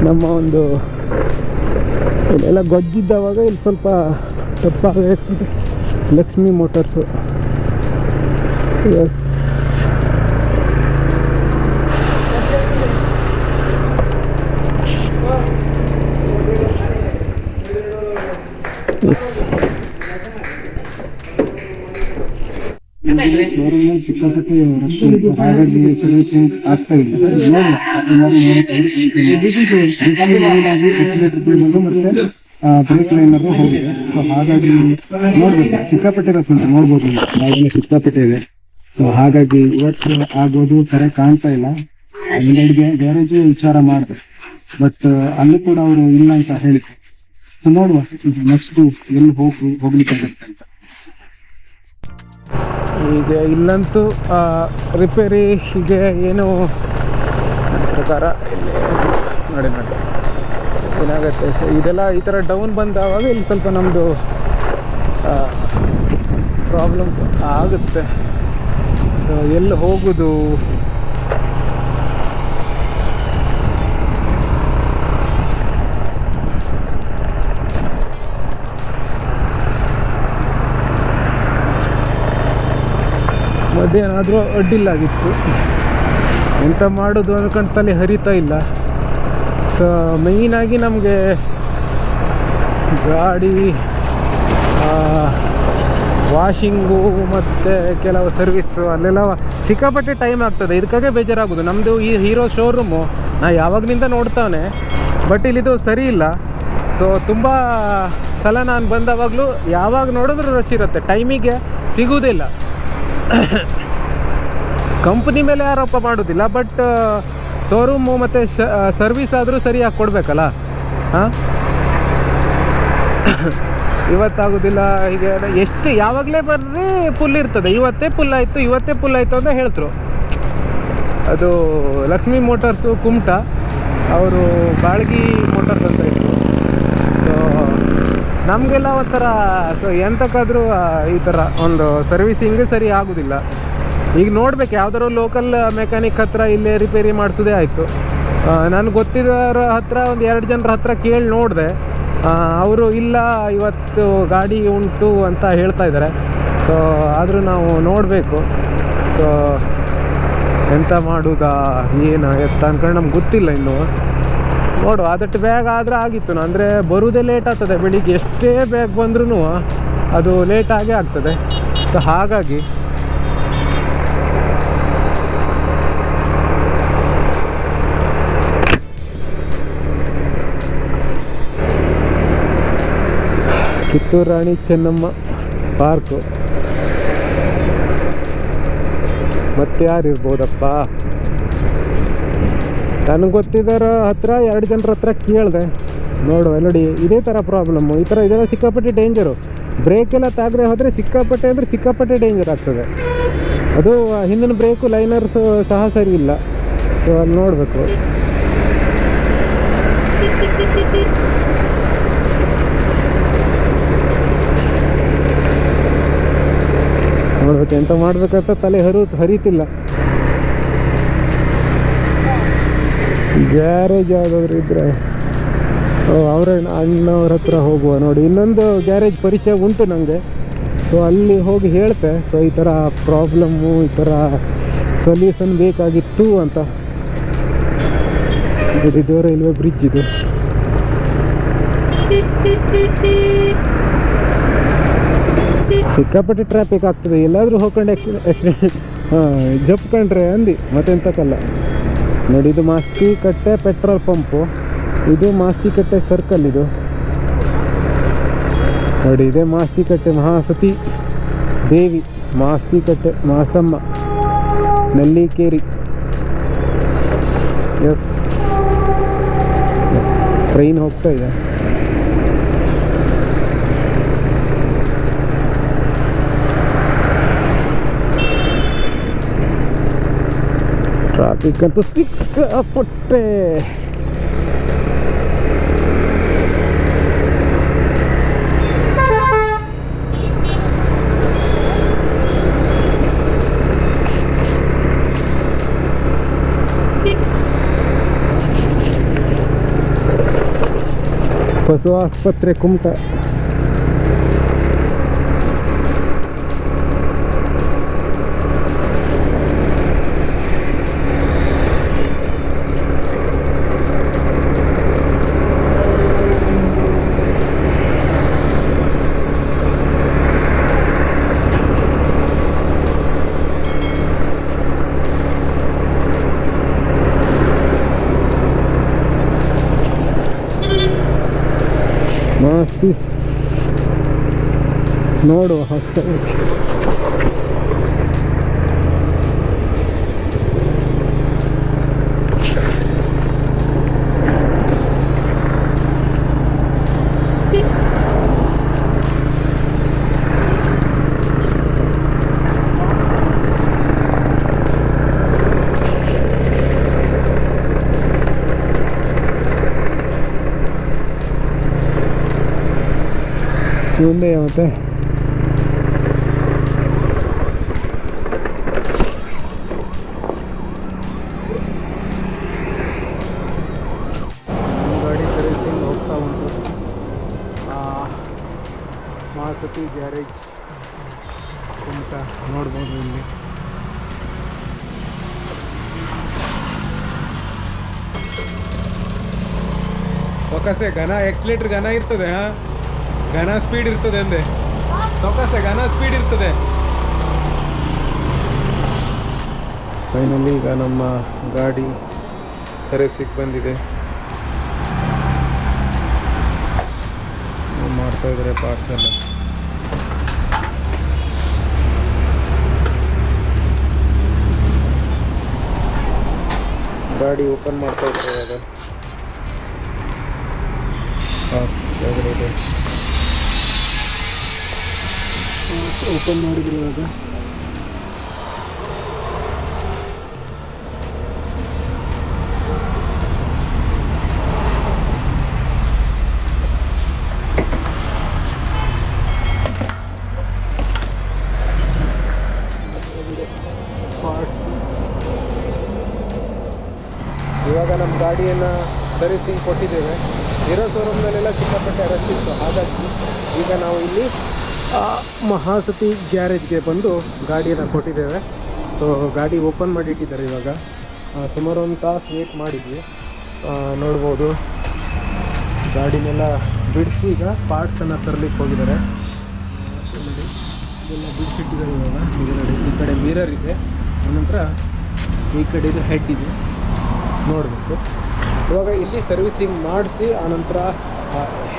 ನಮ್ಮ ಒಂದು ಇಲ್ಲೆಲ್ಲ ಗೊಜ್ಜಿದ್ದವಾಗ ಇಲ್ಲಿ ಸ್ವಲ್ಪ ತಪ್ಪಾಗಬೇಕು. ಲಕ್ಷ್ಮಿ ಮೋಟರ್ಸು. ಎಸ್ ಸಿಕ್ಕಾಪಟ್ಟೆ ಹಾಗಾಗಿ ಸರ್ವಿಸಿಂಗ್ ಆಗ್ತಾ ಇಲ್ಲ. ಮತ್ತೆ ಬ್ರೇಕ್ ಲೈನರು ಹೋಗಿದೆ. ಸೊ ಹಾಗಾಗಿ ನೋಡ್ಬೇಕು, ಸಿಕ್ಕಾಪಟ್ಟೆ ರಸ್ ಉಂಟು ನೋಡ್ಬೋದು. ಗಾಡಿನ ಸಿಕ್ಕಾಪಟ್ಟೆ ಇದೆ. ಸೊ ಹಾಗಾಗಿ ಇವತ್ತು ಆಗೋದು ಸರಿ ಕಾಣ್ತಾ ಇಲ್ಲ. ಅಂಗಡಿಗೆ ಗ್ಯಾರೇಜ್ ವಿಚಾರ ಮಾಡಿದೆ, ಬಟ್ ಅಲ್ಲಿ ಕೂಡ ಅವರು ಇಲ್ಲ ಅಂತ ಹೇಳಿದ್ರು. ಸೊ ನೋಡುವ ನೆಕ್ಸ್ಟ್ ಎಲ್ಲಿ ಹೋಗ್ಲಿಕ್ಕಾಗತ್ತೆ ಅಂತ. ಈಗ ಇಲ್ಲಂತೂ ರಿಪೇರಿ ಹೀಗೆ ಏನು ಪ್ರಕಾರ ಇಲ್ಲಿ ನೋಡಿ ಏನಾಗುತ್ತೆ. ಇದೆಲ್ಲ ಈ ಥರ ಡೌನ್ ಬಂದಾವಾಗ ಇಲ್ಲಿ ಸ್ವಲ್ಪ ನಮ್ಮದು ಪ್ರಾಬ್ಲಮ್ಸ್ ಆಗುತ್ತೆ. ಸೊ ಎಲ್ಲಿ ಹೋಗೋದು ಅದೇನಾದರೂ ಅಡ್ಡಿಲ್ಲಾಗಿತ್ತು. ಎಂತ ಮಾಡೋದು ಅಂದ್ಕೊಂಡು ತಲೆ ಹರಿತಾ ಇಲ್ಲ. ಸೊ ಮೇಯ್ನಾಗಿ ನಮಗೆ ಗಾಡಿ ವಾಷಿಂಗು ಮತ್ತು ಕೆಲವು ಸರ್ವಿಸ್ಸು ಅಲ್ಲೆಲ್ಲ ಸಿಕ್ಕಾಪಟ್ಟೆ ಟೈಮ್ ಆಗ್ತದೆ. ಇದಕ್ಕಾಗೆ ಬೇಜಾರಾಗೋದು. ನಮ್ಮದು ಈ ಹೀರೋ ಶೋರೂಮು ನಾ ಯಾವಾಗಲಿಂದ ನೋಡ್ತಾನೆ, ಬಟ್ ಇಲ್ಲಿದು ಸರಿ ಇಲ್ಲ. ಸೊ ತುಂಬ ಸಲ ನಾನು ಬಂದವಾಗಲೂ ಯಾವಾಗ ನೋಡಿದ್ರೂ ರಶ್ ಇರುತ್ತೆ, ಟೈಮಿಗೆ ಸಿಗುವುದಿಲ್ಲ. ಕಂಪ್ನಿ ಮೇಲೆ ಆರೋಪ ಮಾಡೋದಿಲ್ಲ, ಬಟ್ ಶೋರೂಮು ಮತ್ತು ಸರ್ವಿಸ್ ಆದರೂ ಸರಿಯಾಗಿ ಕೊಡಬೇಕಲ್ಲ. ಹಾಂ, ಇವತ್ತಾಗೋದಿಲ್ಲ ಹೀಗೆ ಎಷ್ಟು ಯಾವಾಗಲೇ ಬರ್ರಿ ಫುಲ್ ಇರ್ತದೆ. ಇವತ್ತೇ ಫುಲ್ ಆಯಿತು ಅಂತ ಹೇಳ್ತರು. ಅದು ಲಕ್ಷ್ಮೀ ಮೋಟರ್ಸು ಕುಮಟ, ಅವರು ಬಾಳ್ಗಿ ಮೋಟರ್ಸ್ ಅಂತ ಇತ್ತು. ಸೊ ನಮಗೆಲ್ಲ ಒಂಥರ ಸೊ ಎಂತಕ್ಕಾದರೂ ಈ ಥರ ಒಂದು ಸರ್ವಿಸಿಂಗ್ ಸರಿ ಆಗೋದಿಲ್ಲ. ಈಗ ನೋಡ್ಬೇಕು, ಯಾವ್ದಾದ್ರು ಲೋಕಲ್ ಮೆಕ್ಯಾನಿಕ್ ಹತ್ರ ಇಲ್ಲೇ ರಿಪೇರಿ ಮಾಡಿಸೋದೇ ಆಯಿತು. ನನಗೆ ಗೊತ್ತಿರೋರ ಹತ್ರ ಒಂದು 2 ಜನರ ಹತ್ರ ಕೇಳಿ ನೋಡಿದೆ. ಅವರು ಇಲ್ಲ ಇವತ್ತು ಗಾಡಿ ಉಂಟು ಅಂತ ಹೇಳ್ತಾ ಇದ್ದಾರೆ. ಸೊ ಆದರೂ ನಾವು ನೋಡಬೇಕು. ಸೊ ಎಂತ ಮಾಡೋದಾ ಏನು ಎತ್ತ ಅಂದ್ಕೊಂಡು ನಮ್ಗೆ ಗೊತ್ತಿಲ್ಲ ಇನ್ನು. ನೋಡು, ಆದಷ್ಟು ಬೇಗ ಆದರೆ ಆಗಿತ್ತು. ಅಂದರೆ ಬರೋದೇ ಲೇಟ್ ಆಗ್ತದೆ. ಬೆಳಿಗ್ಗೆ ಎಷ್ಟೇ ಬೇಗ ಬಂದ್ರೂ ಅದು ಲೇಟಾಗೇ ಆಗ್ತದೆ. ಸೊ ಹಾಗಾಗಿ ಕಿತ್ತೂರು ರಾಣಿ ಚೆನ್ನಮ್ಮ ಪಾರ್ಕು. ಮತ್ತೆ ಯಾರಿರ್ಬೋದಪ್ಪ? ನನಗೆ ಗೊತ್ತಿದ್ದರ ಹತ್ರ 2 ಜನರ ಹತ್ರ ಕೇಳಿದೆ. ನೋಡಿ ಇದೇ ಥರ ಪ್ರಾಬ್ಲಮ್ಮು. ಈ ಥರ ಇದೆಲ್ಲ ಸಿಕ್ಕಾಪಟ್ಟೆ ಡೇಂಜರು. ಬ್ರೇಕೆಲ್ಲ ತಾಗದೆ ಹೋದರೆ ಸಿಕ್ಕಾಪಟ್ಟೆ ಡೇಂಜರ್ ಆಗ್ತದೆ. ಅದು ಹಿಂದಿನ ಬ್ರೇಕು ಲೈನರ್ಸು ಸಹ ಸರಿ ಇಲ್ಲ. ಸೊ ಅಲ್ಲಿ ನೋಡಬೇಕು. ನೋಡ್ಬೇಕು ಎಂತ ಮಾಡ್ಬೇಕಂತ ತಲೆ ಹರಿತಿಲ್ಲ. ಗ್ಯಾರೇಜ್ ಯಾವುದಾದ್ರು ಇದ್ದರೆ ಅವರ ಅಣ್ಣವ್ರ ಹತ್ರ ಹೋಗುವ. ನೋಡಿ, ಇನ್ನೊಂದು ಗ್ಯಾರೇಜ್ ಪರಿಚಯ ಉಂಟು ನನಗೆ. ಸೊ ಅಲ್ಲಿ ಹೋಗಿ ಹೇಳ್ತೆ, ಸೊ ಈ ಥರ ಪ್ರಾಬ್ಲಮ್ಮು, ಈ ಥರ ಸೊಲ್ಯೂಷನ್ ಬೇಕಾಗಿತ್ತು ಅಂತ. ಇದು ರೈಲ್ವೆ ಬ್ರಿಡ್ಜ್ ಇದು. ಸಿಕ್ಕಾಪಟ್ಟೆ ಟ್ರಾಫಿಕ್ ಆಗ್ತದೆ. ಎಲ್ಲಾದರೂ ಹೋಗ್ಕೊಂಡು ಆಕ್ಸಿಡೆಂಟ್ ಜಪ್ಕೊಂಡ್ರೆ ಅಂದು ಮತ್ತೆಂತಕ್ಕಲ್ಲ. ನೋಡಿ, ಇದು ಮಾಸ್ತಿಕಟ್ಟೆ ಪೆಟ್ರೋಲ್ ಪಂಪು, ಇದು ಮಾಸ್ತಿಕಟ್ಟೆ ಸರ್ಕಲ್. ಇದು ನೋಡಿ, ಇದೇ ಮಾಸ್ತಿಕಟ್ಟೆ ಮಹಾಸತಿ ದೇವಿ, ಮಾಸ್ತಿಕಟ್ಟೆ ಮಾಸ್ತಮ್ಮ, ನಲ್ಲಿಕೇರಿ. ಎಸ್, ಟ್ರೈನ್ ಹೋಗ್ತಾ ಇದೆ. ಟ್ರಾಫಿಕ್ ಅಂತೂ ಸಿಕ್ಕಾಪಟ್ಟೆ. ಪಶು ಆಸ್ಪತ್ರೆ ಕುಮಟ. ಮಾಸ್ತಿಸ್ ನೋಡುವ ಹೊಸ ಮುಂದೆ ಮತ್ತೆ ಗಾಡಿ ಸರ್ವಿಸಿಂಗ್ ಹೋಗ್ತಾ ಉಂಟು. ಮಹಾಸತಿ ಗ್ಯಾರೇಜ್ ಕುಮಟ ನೋಡ್ಬೋದು ಇಲ್ಲಿ. ಸೊಕಸೆ ಘನ ಎಕ್ಸ್ಲೇಟರ್ ಘನ ಇರ್ತದೆ, ಘನ ಸ್ಪೀಡ್ ಇರ್ತದೆ ಅಂದೆ. ಸೊಕಸೆ ಘನ ಸ್ಪೀಡ್ ಇರ್ತದೆ. ಫೈನಲಿ ಈಗ ನಮ್ಮ ಗಾಡಿ ಸರ್ವಿಸಿಗೆ ಬಂದಿದೆ. ಮಾಡ್ತಾ ಇದ್ದಾರೆ ಪಾರ್ಟ್ಸ್ ಎಲ್ಲ. ಗಾಡಿ ಓಪನ್ ಮಾಡ್ತಾ ಇದ್ದಾರೆ ಇವಾಗ. ಓಪನ್ ಮಾಡಿದ್ರು ಇವಾಗ. ಇವಾಗ ನಮ್ಮ ಗಾಡಿಯನ್ನು ಸರ್ವಿಸಿಂಗ್ ಕೊಟ್ಟಿದ್ದೇವೆ. ಇರೋ ಶೋರೂಮ್ನಲ್ಲೆಲ್ಲ ಸಿಕ್ಕಾಪಟ್ಟೆ ರಶ್ ಇತ್ತು, ಹಾಗಾಗಿ ಈಗ ನಾವು ಇಲ್ಲಿ ಮಹಾಸತಿ ಗ್ಯಾರೇಜ್ಗೆ ಬಂದು ಗಾಡಿಯನ್ನು ಕೊಟ್ಟಿದ್ದೇವೆ. ಸೊ ಗಾಡಿ ಓಪನ್ ಮಾಡಿ ಇಟ್ಟಿದ್ದಾರೆ ಇವಾಗ. ಸುಮಾರು ಒಂದು ತಾಸು ವೇಟ್ ಮಾಡಿದ್ವಿ. ನೋಡ್ಬೋದು ಗಾಡಿನೆಲ್ಲ ಬಿಡಿಸಿ ಈಗ ಪಾರ್ಟ್ಸನ್ನು ತರಲಿಕ್ಕೆ ಹೋಗಿದ್ದಾರೆ. ನೋಡಿ ಇದೆಲ್ಲ ಬಿಡಿಸಿಟ್ಟಿದ್ದಾರೆ ಇವಾಗ. ಈಗ ನೋಡಿ ಈ ಕಡೆ ಮಿರರ್ ಇದೆ, ಆನಂತರ ಈ ಕಡೆ ಇದು ಹೆಡ್ ಇದೆ, ನೋಡಬೇಕು. ಇವಾಗ ಇಲ್ಲಿ ಸರ್ವಿಸಿಂಗ್ ಮಾಡಿಸಿ ಆನಂತರ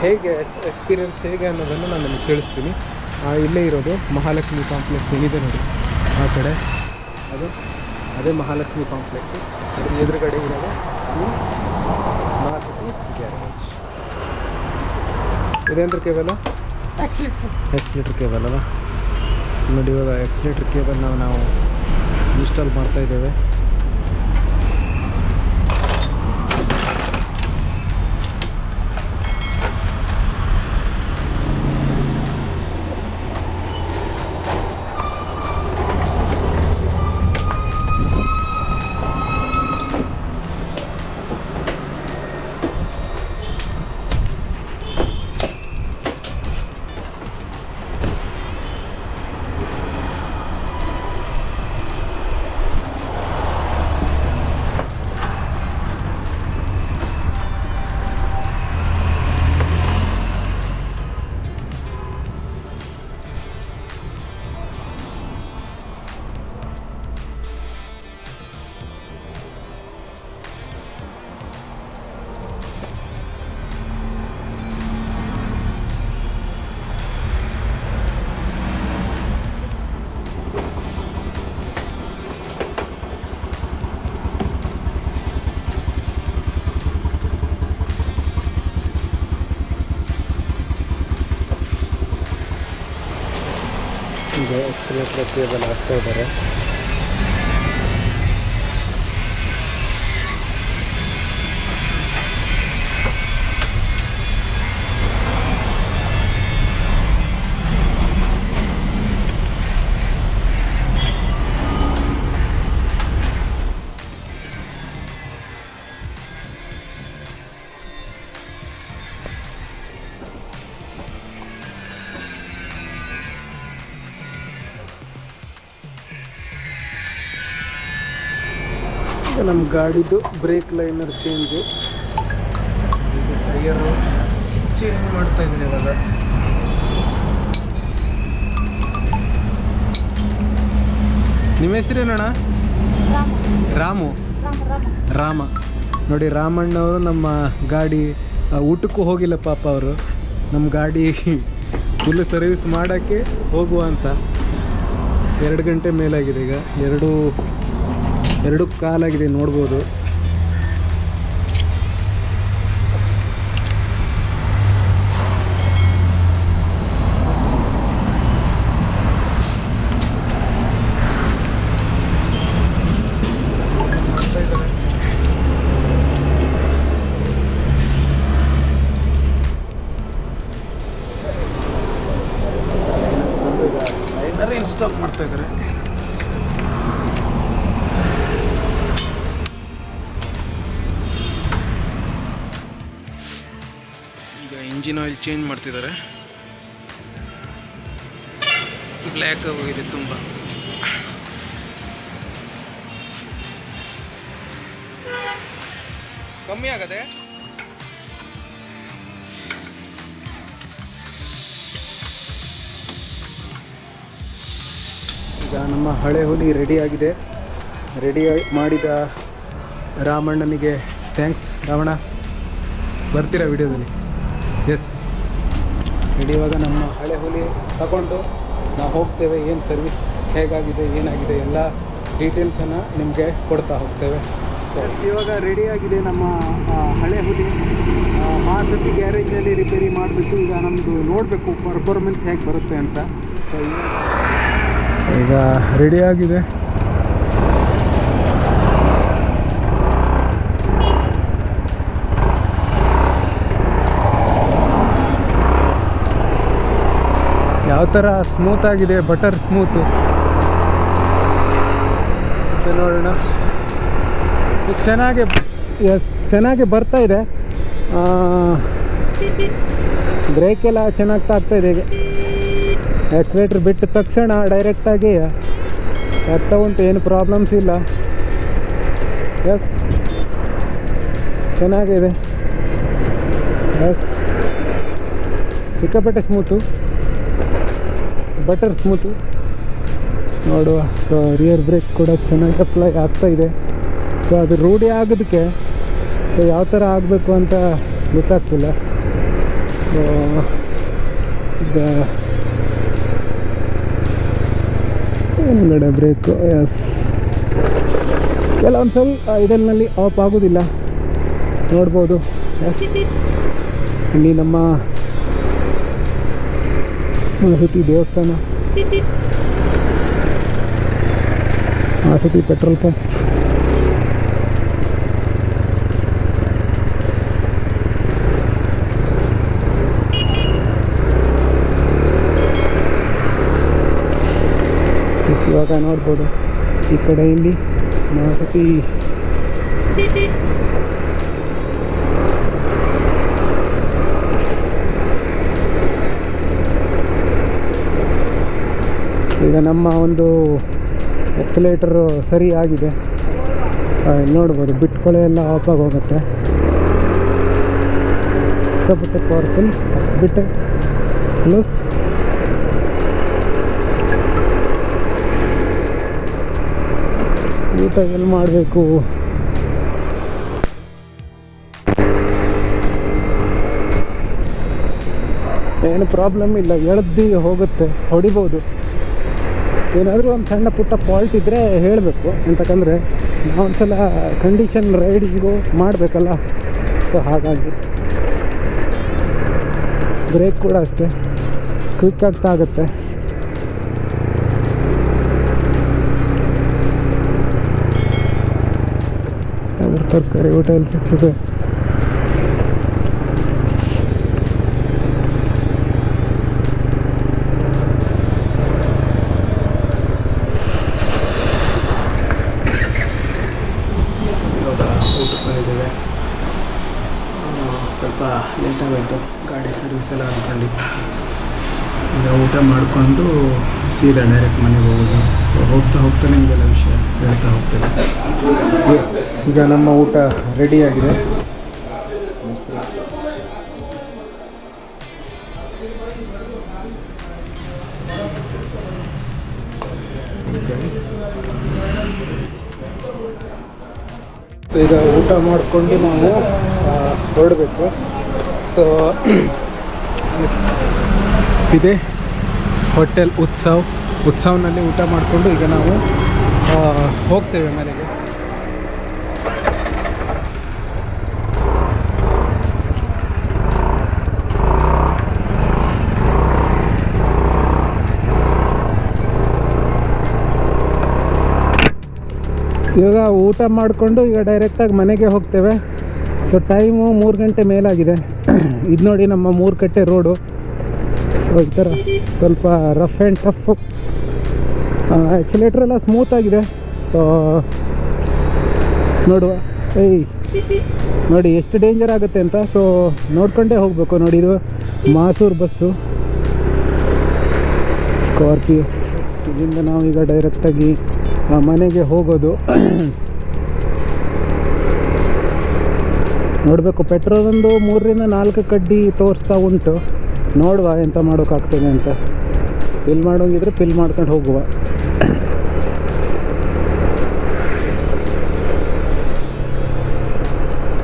ಹೇಗೆ ಎಕ್ಸ್ಪೀರಿಯನ್ಸ್ ಹೇಗೆ ಅನ್ನೋದನ್ನು ನಾನು ನಿಮಗೆ ತಿಳಿಸ್ತೀನಿ. ಇಲ್ಲೇ ಇರೋದು ಮಹಾಲಕ್ಷ್ಮಿ ಕಾಂಪ್ಲೆಕ್ಸ್ ಏನಿದೆ ನೋಡಿ, ಆ ಕಡೆ ಅದೇ ಮಹಾಲಕ್ಷ್ಮಿ ಕಾಂಪ್ಲೆಕ್ಸು. ಅದ್ರ ಎದುರುಗಡೆ ಇರೋದು ಮಹಾಸತಿ ಗ್ಯಾರೇಜ್. ಇದೇಂದ್ರ ಕೇಬಲ್, ಎಕ್ಸ್ಲೇಟರ್ ಕೇಬಲ್ ಅಲ್ಲ ನೋಡಿ. ಇವಾಗ ಎಕ್ಸ್ಲೇಟರ್ ಕೇಬಲ್ ನಾವು ಇನ್ಸ್ಟಾಲ್ ಮಾಡ್ತಾಯಿದ್ದೇವೆ. ಈಗ ಎಕ್ಸ್ಲೇಟರ್ ಕೇಬಲ್ ಹಾಕ್ತಾ ಇದ್ದಾರೆ. ನಮ್ಮ ಗಾಡಿದು ಬ್ರೇಕ್ ಲೈನರ್ ಚೇಂಜು, ಇದು ಟೈಯರು ಚೇಂಜ್ ಮಾಡ್ತಾ ಇದ್ದೀನಿ ಇವಾಗ. ನಿಮ್ಮ ಹೆಸರೇನಣ್ಣ? ರಾಮು. ರಾಮ ನೋಡಿ, ರಾಮಣ್ಣವರು ನಮ್ಮ ಗಾಡಿ ಊಟಕ್ಕೂ ಹೋಗಿಲ್ಲ ಪಾಪ. ಅವರು ನಮ್ಮ ಗಾಡಿ ಫುಲ್ ಸರ್ವಿಸ್ ಮಾಡೋಕ್ಕೆ ಹೋಗುವ ಅಂತ 2 ಗಂಟೆ ಮೇಲಾಗಿದೆ. ಈಗ 2 ಕಾಲಾಗಿದೆ, ನೋಡ್ಬೋದು. ಲೈನರ್ ಇನ್ಸ್ಟಾಲ್ ಮಾಡ್ತಾ ಇದ್ದಾರೆ. ಇಂಜಿನ್ ಆಯಿಲ್ ಚೇಂಜ್ ಮಾಡ್ತಿದ್ದಾರೆ. ಬ್ಲ್ಯಾಕ್ ಆಗೋಗಿದೆ ತುಂಬ. ಕಮ್ಮಿ ಆಗದೆ ಈಗ ನಮ್ಮ ಹಳೆ ಹುಲಿ ರೆಡಿಯಾಗಿದೆ. ರೆಡಿ ಮಾಡಿದ ರಾಮಣ್ಣನಿಗೆ ಥ್ಯಾಂಕ್ಸ್. ರಾಮಣ್ಣ ಬರ್ತೀರಾ ವಿಡಿಯೋದಲ್ಲಿ? Yes ready. ಇವಾಗ ನಮ್ಮ ಹಳೆ ಹುಲಿ ತಗೊಂಡು ನಾವು ಹೋಗ್ತೇವೆ. ಏನು ಸರ್ವಿಸ್ ಹೇಗಾಗಿದೆ ಏನಾಗಿದೆ ಎಲ್ಲ ಡೀಟೇಲ್ಸನ್ನು ನಿಮಗೆ ಕೊಡ್ತಾ ಹೋಗ್ತೇವೆ. ಸೊ ಇವಾಗ ರೆಡಿಯಾಗಿದೆ ನಮ್ಮ ಹಳೆ ಹುಲಿ. ಮಾರುತಿ ಗ್ಯಾರೇಜ್ನಲ್ಲಿ ರಿಪೇರಿ ಮಾಡಿಬಿಟ್ಟು ಈಗ ನಮ್ಮದು ನೋಡಬೇಕು ಪರ್ಫಾರ್ಮೆನ್ಸ್ ಹೇಗೆ ಬರುತ್ತೆ ಅಂತ. ಸೊ ಈಗ ರೆಡಿಯಾಗಿದೆ. ಯಾವ ಥರ ಸ್ಮೂತಾಗಿದೆ, ಬಟರ್ ಸ್ಮೂತು ನೋಡೋಣ. ಸೊ ಚೆನ್ನಾಗಿ ಬರ್ತಾ ಇದೆ. ಬ್ರೇಕೆಲ್ಲ ಚೆನ್ನಾಗಿ ತಾಗ್ತಾಯಿದೆ. ಈಗ ಆಕ್ಸಿಲೇಟ್ರ್ ಬಿಟ್ಟ ತಕ್ಷಣ ಡೈರೆಕ್ಟಾಗಿ ಆಗ್ತಾ ಉಂಟು, ಏನು ಪ್ರಾಬ್ಲಮ್ಸ್ ಇಲ್ಲ. ಎಸ್ ಚೆನ್ನಾಗಿದೆ. ಎಸ್ ಸಿಕ್ಕಾಪಟ್ಟೆ ಸ್ಮೂತು, ಬಟರ್ ಸ್ಮೂತು ನೋಡುವ. ಸೊ ರಿಯರ್ ಬ್ರೇಕ್ ಕೂಡ ಚೆನ್ನಾಗಿ ಅಪ್ಲೈ ಆಗ್ತಾಯಿದೆ. ಸೊ ಅದು ರೂಢಿ ಆಗೋದಕ್ಕೆ ಸೊ ಯಾವ ಥರ ಆಗಬೇಕು ಅಂತ ಗೊತ್ತಾಗ್ತಿಲ್ಲ. ಸೊ ಈಗ ಹಿಂದ್ಗಡೆ ಬ್ರೇಕು. ಎಸ್ ಕೆಲವೊಂದು ಸಲ ಐಡಲ್ನಲ್ಲಿ ಆಫ್ ಆಗೋದಿಲ್ಲ, ನೋಡ್ಬೋದು. ಎಸ್ ಇಲ್ಲಿ ನಮ್ಮ ಮಾಸುತಿ ದೇವಸ್ಥಾನ, ಮಾಸುತಿ ಪೆಟ್ರೋಲ್ ಪಂಪ್. ಇವಾಗ ನೋಡ್ಬೋದು ಈ ಕಡೆ ಇಲ್ಲಿ ಮಾಸುತಿ ಈಗ ನಮ್ಮ ಒಂದು ಎಕ್ಸಲೇಟರು ಸರಿ ಆಗಿದೆ. ನೋಡ್ಬೋದು ಬಿಟ್ಕೊಳ್ಳೆ ಎಲ್ಲ ಆಫ್ ಆಗಿ ಹೋಗುತ್ತೆ. ಸಿಕ್ಕಾಪಟ್ಟೆ ಪವರ್ಫುಲ್. ಬಿಟ್ಟೆ ಪ್ಲಸ್ ಊಟ ಎಲ್ಲಿ ಮಾಡಬೇಕು? ಏನು ಪ್ರಾಬ್ಲಮ್ ಇಲ್ಲ, ಎಳ್ದು ಹೋಗುತ್ತೆ, ಹೊಡಿಬೋದು. ಏನಾದರೂ ಒಂದು ಸಣ್ಣ ಪುಟ್ಟ ಫಾಲ್ಟ್ ಇದ್ದರೆ ಹೇಳಬೇಕು, ಅಂತಕಂದರೆ ಒಂದು ಸಲ ಕಂಡೀಷನ್ ರೈಡಿಂಗು ಮಾಡಬೇಕಲ್ಲ. ಸೊ ಹಾಗಾಗಿ ಬ್ರೇಕ್ ಕೂಡ ಅಷ್ಟೇ ಕ್ವಿಕ್ ಆಗ್ತಾ ಆಗುತ್ತೆ. ಅದ್ರ ತರಕಾರಿ ಊಟ ಎಲ್ಲಿ ಸಿಗ್ತದೆ? ಸ್ವಲ್ಪ ಲೇಟಾಗೋಯ್ತು ಗಾಡಿ ಸರ್ವಿಸ್ ಎಲ್ಲ ಅಂದ್ಕೊಂಡು. ಈಗ ಊಟ ಮಾಡಿಕೊಂಡು ಸೀದಾ ಡೈರೆಕ್ಟ್ ಮನೆಗೆ ಹೋಗೋದು. ಸೊ ಹೋಗ್ತಾ ನಿಮಗೆಲ್ಲ ವಿಷಯ ಹೇಳ್ತಾ ಹೋಗ್ತೇವೆ. ಈಗ ನಮ್ಮ ಊಟ ರೆಡಿಯಾಗಿದೆ. ಸೊ ಈಗ ಊಟ ಮಾಡಿಕೊಂಡು ನಾವು ಹೊರಡಬೇಕು. ಸೊ ಇದೆ ಹೋಟೆಲ್ ಉತ್ಸವ್ನಲ್ಲಿ ಊಟ ಮಾಡಿಕೊಂಡು ಈಗ ನಾವು ಹೋಗ್ತೇವೆ ಮನೆಗೆ. ಇವಾಗ ಊಟ ಮಾಡಿಕೊಂಡು ಈಗ ಡೈರೆಕ್ಟಾಗಿ ಮನೆಗೆ ಹೋಗ್ತೇವೆ. ಸೊ ಟೈಮು 3 ಗಂಟೆ ಮೇಲಾಗಿದೆ. ಇದು ನೋಡಿ ನಮ್ಮ 3 ಕಟ್ಟೆ ರೋಡು. ಸೊ ಈ ಥರ ಸ್ವಲ್ಪ ರಫ್ ಆ್ಯಂಡ್ ಟಫ್. ಆಕ್ಸಿಲೇಟರ್ ಎಲ್ಲ ಸ್ಮೂತಾಗಿದೆ. ಸೊ ನೋಡುವ. ನೋಡಿ ಎಷ್ಟು ಡೇಂಜರ್ ಆಗುತ್ತೆ ಅಂತ. ಸೊ ನೋಡ್ಕೊಂಡೇ ಹೋಗಬೇಕು. ನೋಡಿ ಇದು ಮಾಸೂರು ಬಸ್ಸು, ಸ್ಕಾರ್ಪಿಯೋ. ಇಲ್ಲಿಂದ ನಾವು ಈಗ ಡೈರೆಕ್ಟಾಗಿ ಮನೆಗೆ ಹೋಗೋದು. ನೋಡಬೇಕು. ಪೆಟ್ರೋಲ್ ಒಂದು 3 ರಿಂದ 4 ಕಡ್ಡಿ ತೋರಿಸ್ತಾ ಉಂಟು. ನೋಡುವ ಎಂತ ಮಾಡೋಕ್ಕಾಗ್ತದೆ ಅಂತ. ಫಿಲ್ ಮಾಡೋಂಗಿದ್ರೆ ಫಿಲ್ ಮಾಡ್ಕೊಂಡು ಹೋಗುವ.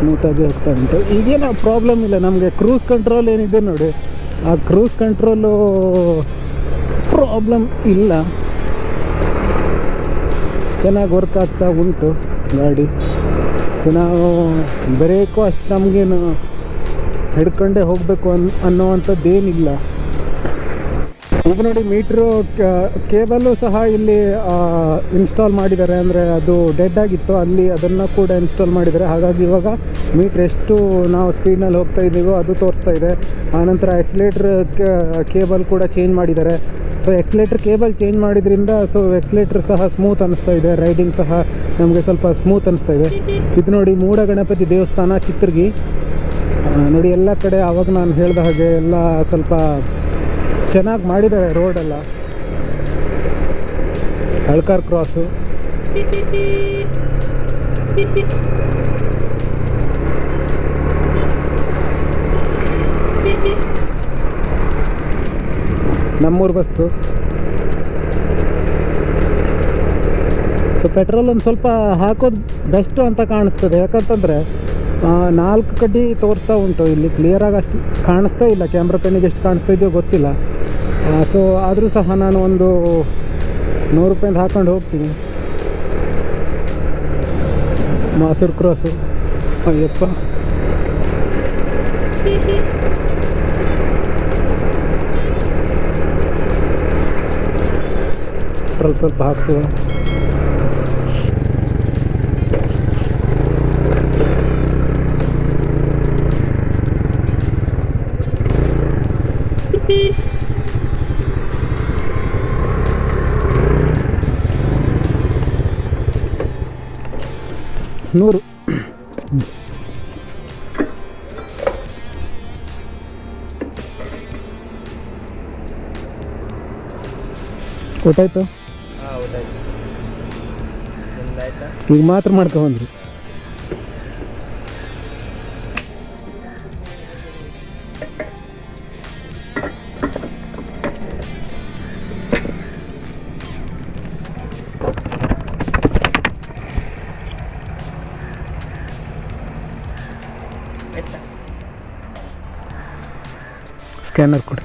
ಸ್ಮೂತಾಗಿ ಹೋಗ್ತಾ ಉಂಟು. ಈಗೇನು ಪ್ರಾಬ್ಲಮ್ ಇಲ್ಲ ನಮಗೆ. ಕ್ರೂಸ್ ಕಂಟ್ರೋಲ್ ಏನಿದೆ ನೋಡಿ, ಆ ಕ್ರೂಸ್ ಕಂಟ್ರೋಲು ಪ್ರಾಬ್ಲಮ್ ಇಲ್ಲ, ಚೆನ್ನಾಗಿ ವರ್ಕ್ ಆಗ್ತಾ ಉಂಟು ಗಾಡಿ. ಸೊ ನಾವು ಬ್ರೇಕು ಅಷ್ಟು ನಮಗೇನು ಹಿಡ್ಕೊಂಡೇ ಹೋಗಬೇಕು ಅನ್ನೋವಂಥದ್ದೇನಿಲ್ಲ. ಈಗ ನೋಡಿ ಮೀಟ್ರು ಕೇಬಲ್ಲು ಸಹ ಇಲ್ಲಿ ಇನ್ಸ್ಟಾಲ್ ಮಾಡಿದ್ದಾರೆ. ಅಂದರೆ ಅದು ಡೆಡ್ ಆಗಿತ್ತು, ಅಲ್ಲಿ ಅದನ್ನು ಕೂಡ ಇನ್ಸ್ಟಾಲ್ ಮಾಡಿದ್ದಾರೆ. ಹಾಗಾಗಿ ಇವಾಗ ಮೀಟ್ರ್ ಎಷ್ಟು ನಾವು ಸ್ಪೀಡ್ನಲ್ಲಿ ಹೋಗ್ತಾ ಇದ್ದೀವೋ ಅದು ತೋರಿಸ್ತಾ ಇದೆ. ಆನಂತರ ಎಕ್ಸ್ಲೇಟ್ರ್ ಕೇಬಲ್ ಕೂಡ ಚೇಂಜ್ ಮಾಡಿದ್ದಾರೆ. ಸೊ ಎಕ್ಸ್ಲೇಟ್ರ್ ಕೇಬಲ್ ಚೇಂಜ್ ಮಾಡಿದ್ರಿಂದ ಸೊ ಎಕ್ಸ್ಲೇಟ್ರ್ ಸಹ ಸ್ಮೂತ್ ಅನ್ನಿಸ್ತಾ ಇದೆ, ರೈಡಿಂಗ್ ಸಹ ನಮಗೆ ಸ್ವಲ್ಪ ಸ್ಮೂತ್ ಅನ್ನಿಸ್ತಾ ಇದೆ. ಇದು ನೋಡಿ ಮೂಡ ಗಣಪತಿ ದೇವಸ್ಥಾನ ಚಿತ್ರಗಿ ನೋಡಿ. ಎಲ್ಲ ಕಡೆ ಆವಾಗ ನಾನು ಹೇಳಿದ ಹಾಗೆ ಎಲ್ಲ ಸ್ವಲ್ಪ ಚೆನ್ನಾಗಿ ಮಾಡಿದ್ದಾರೆ ರೋಡೆಲ್ಲ. ಅಳ್ಕಾರ್ ಕ್ರಾಸು, ನಮ್ಮೂರು ಬಸ್ಸು. ಸೊ ಪೆಟ್ರೋಲ್ ಒಂದು ಸ್ವಲ್ಪ ಹಾಕೋದು ಬೆಸ್ಟು ಅಂತ ಕಾಣಿಸ್ತದೆ. ಯಾಕಂತಂದರೆ 4 ಕಡ್ಡಿ ತೋರಿಸ್ತಾ ಉಂಟು ಇಲ್ಲಿ, ಕ್ಲಿಯರಾಗಿ ಅಷ್ಟು ಕಾಣಿಸ್ತಾ ಇಲ್ಲ. ಕ್ಯಾಮ್ರಾ ಪೆನ್ನಿಗೆ ಎಷ್ಟು ಕಾಣಿಸ್ತಾ ಇದೆಯೋ ಗೊತ್ತಿಲ್ಲ. ಸೊ ಆದರೂ ಸಹ ನಾನು ಒಂದು 100 ರೂಪಾಯಿಂದ ಹಾಕೊಂಡು ಹೋಗ್ತೀನಿ. ಮಾಸೂರು ಕ್ರಾಸು, ಅಯ್ಯಪ್ಪ. ಪೆಟ್ರೋಲ್ ಸ್ವಲ್ಪ ಹಾಕ್ಸುವ. ನೂರು ಊಟಾಯ್ತು? ಈಗ ಮಾತ್ರ ಮಾಡ್ಕೊಂಡ್ರಿ. ಸ್ಕ್ಯಾನರ್ ಕೊಡಿ.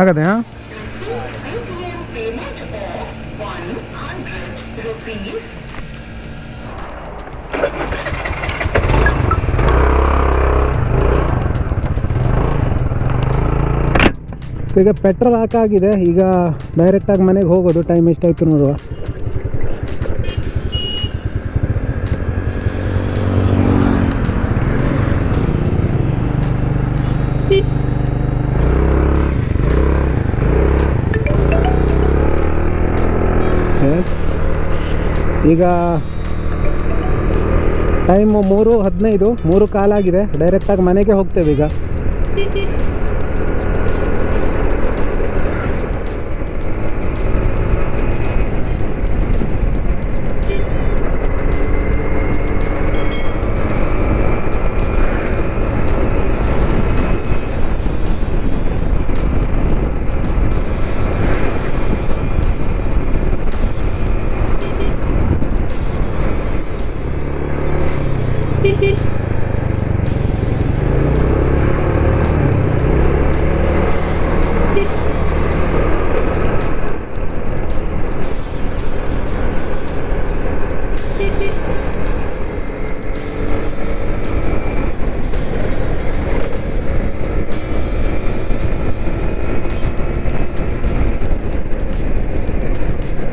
ಆಗದೆ? ಹಾಂ, ಈಗ ಪೆಟ್ರೋಲ್ ಹಾಕಾಗಿದೆ. ಈಗ ಡೈರೆಕ್ಟಾಗಿ ಮನೆಗೆ ಹೋಗೋದು. ಟೈಮ್ ಎಷ್ಟಾಯಿತು ನೋಡುವ. ಎಸ್, ಈಗ ಟೈಮು 3:15, 3 ಕಾಲಾಗಿದೆ. ಡೈರೆಕ್ಟಾಗಿ ಮನೆಗೆ ಹೋಗ್ತೇವೆ ಈಗ.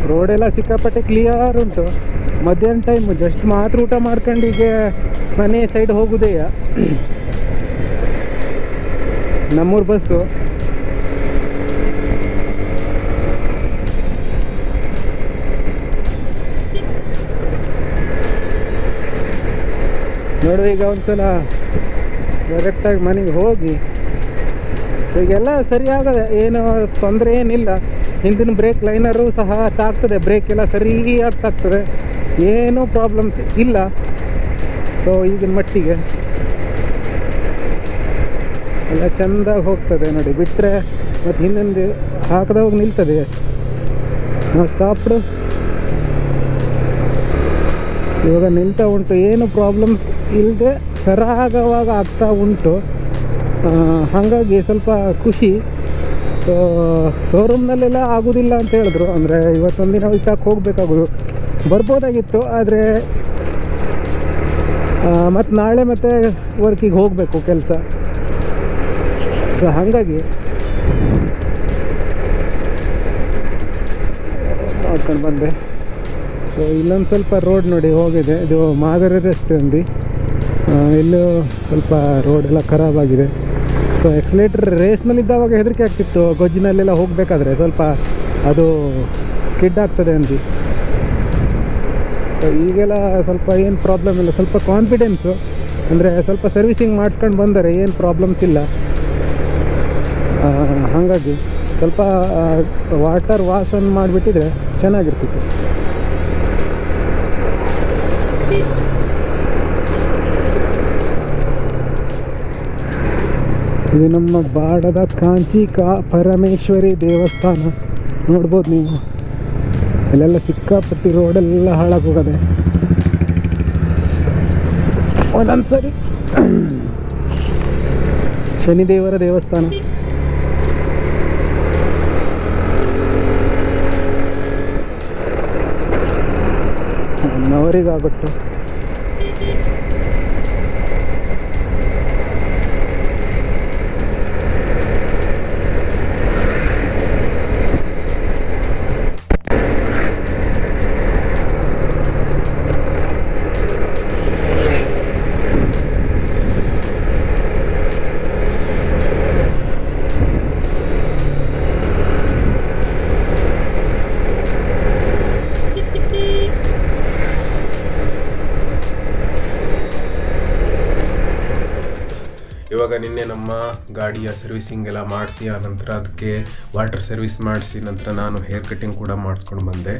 ರೋಡೆಲ್ಲ ಸಿಕ್ಕಾಪಟ್ಟೆ ಕ್ಲಿಯರ್ ಉಂಟು. ಮಧ್ಯಾಹ್ನ ಟೈಮು ಜಸ್ಟ್ ಮಾತ್ರ ಊಟ ಮಾಡ್ಕೊಂಡು ಈಗ ಮನೆ ಸೈಡ್ ಹೋಗೋದೇಯ. ನಮ್ಮೂರು ಬಸ್ಸು. ನೋಡು, ಈಗ ಒಂದ್ಸಲ ಡೈರೆಕ್ಟಾಗಿ ಮನೆಗೆ ಹೋಗಿ. ಸೊ ಈಗೆಲ್ಲ ಸರಿಯಾಗದೆ, ಏನು ತೊಂದರೆ ಏನಿಲ್ಲ. ಹಿಂದಿನ ಬ್ರೇಕ್ ಲೈನರು ಸಹ ತಾಗ್ತದೆ, ಬ್ರೇಕ್ ಎಲ್ಲ ಸರಿಯಾಗಿ ತಾಗ್ತದೆ, ಏನೂ ಪ್ರಾಬ್ಲಮ್ಸ್ ಇಲ್ಲ. ಸೊ ಈಗಿನ ಮಟ್ಟಿಗೆ ಎಲ್ಲ ಚೆಂದಾಗಿ ಹೋಗ್ತದೆ ನೋಡಿ. ಬಿಟ್ಟರೆ ಮತ್ತು ಇನ್ನೊಂದು ಹಾಕಿದವಾಗ ನಿಲ್ತದೆ. ನಾವು ಸ್ಟಾಪ್ಡು ಇವಾಗ ನಿಲ್ತಾ ಉಂಟು, ಏನು ಪ್ರಾಬ್ಲಮ್ಸ್ ಇಲ್ಲದೆ ಸರಾಗವಾಗ ಆಗ್ತಾ ಉಂಟು. ಹಾಗಾಗಿ ಸ್ವಲ್ಪ ಖುಷಿ. ಸೊ ಶೋರೂಮ್ನಲ್ಲೆಲ್ಲ ಆಗೋದಿಲ್ಲ ಅಂತ ಹೇಳಿದ್ರು. ಅಂದರೆ ಇವತ್ತೊಂದಿನ ಇತ್ತಾಕೆ ಹೋಗಬೇಕಾಗೋದು, ಬರ್ಬೋದಾಗಿತ್ತು. ಆದರೆ ಮತ್ತು ನಾಳೆ ಮತ್ತೆ ವರ್ಕಿಗೆ ಹೋಗಬೇಕು ಕೆಲಸ. ಸೊ ಹಾಗಾಗಿ ಮಾಡ್ಕೊಂಡು ಬಂದೆ. ಸೊ ಇಲ್ಲೊಂದು ಸ್ವಲ್ಪ ರೋಡ್ ನೋಡಿ ಹೋಗಿದೆ, ಇದು ಮಾದರಿ ರಸ್ತೆ ಒಂದು. ಇಲ್ಲೂ ಸ್ವಲ್ಪ ರೋಡೆಲ್ಲ ಖರಾಬಾಗಿದೆ. ಸೊ ಎಕ್ಸಲೇಟರ್ ರೇಸ್ನಲ್ಲಿದ್ದಾವಾಗ ಹೆದರಿಕೆ ಆಗ್ತಿತ್ತು, ಗೊಜ್ಜಿನಲ್ಲೆಲ್ಲ ಹೋಗಬೇಕಾದ್ರೆ ಸ್ವಲ್ಪ ಅದು ಸ್ಕಿಡ್ ಆಗ್ತದೆ ಅಂದು. ಸೊ ಈಗೆಲ್ಲ ಸ್ವಲ್ಪ ಏನು ಪ್ರಾಬ್ಲಮ್ ಇಲ್ಲ, ಸ್ವಲ್ಪ ಕಾನ್ಫಿಡೆನ್ಸು. ಅಂದರೆ ಸ್ವಲ್ಪ ಸರ್ವಿಸಿಂಗ್ ಮಾಡಿಸ್ಕೊಂಡು ಬಂದರೆ ಏನು ಪ್ರಾಬ್ಲಮ್ಸ್ ಇಲ್ಲ. ಹಾಗಾಗಿ ಸ್ವಲ್ಪ ವಾಟರ್ ವಾಶನ್ನು ಮಾಡಿಬಿಟ್ಟಿದ್ರೆ ಚೆನ್ನಾಗಿರ್ತಿತ್ತು. ಇದು ನಮ್ಮ ಬಾಡದ ಕಾಂಚಿಕಾ ಪರಮೇಶ್ವರಿ ದೇವಸ್ಥಾನ. ನೋಡ್ಬೋದು ನೀವು, ಇಲ್ಲೆಲ್ಲ ಸಿಕ್ಕಾಪಟ್ಟಿ ರೋಡೆಲ್ಲ ಹಾಳಾಗಿ ಹೋಗದೆ ಒಂದೊಂದು ಸರಿ. ಶನಿದೇವರ ದೇವಸ್ಥಾನ. ನವರಿಗಾಗೊಟ್ಟು ಇವಾಗ ನಿನ್ನೆ ನಮ್ಮ ಗಾಡಿಯ ಸರ್ವಿಸಿಂಗ್ ಎಲ್ಲ ಮಾಡಿಸಿ, ಆನಂತರ ಅದಕ್ಕೆ ವಾಟರ್ ಸರ್ವಿಸ್ ಮಾಡಿಸಿ, ನಂತರ ನಾನು ಹೇರ್ ಕಟ್ಟಿಂಗ್ ಕೂಡ ಮಾಡಿಸ್ಕೊಂಡು ಬಂದೆ.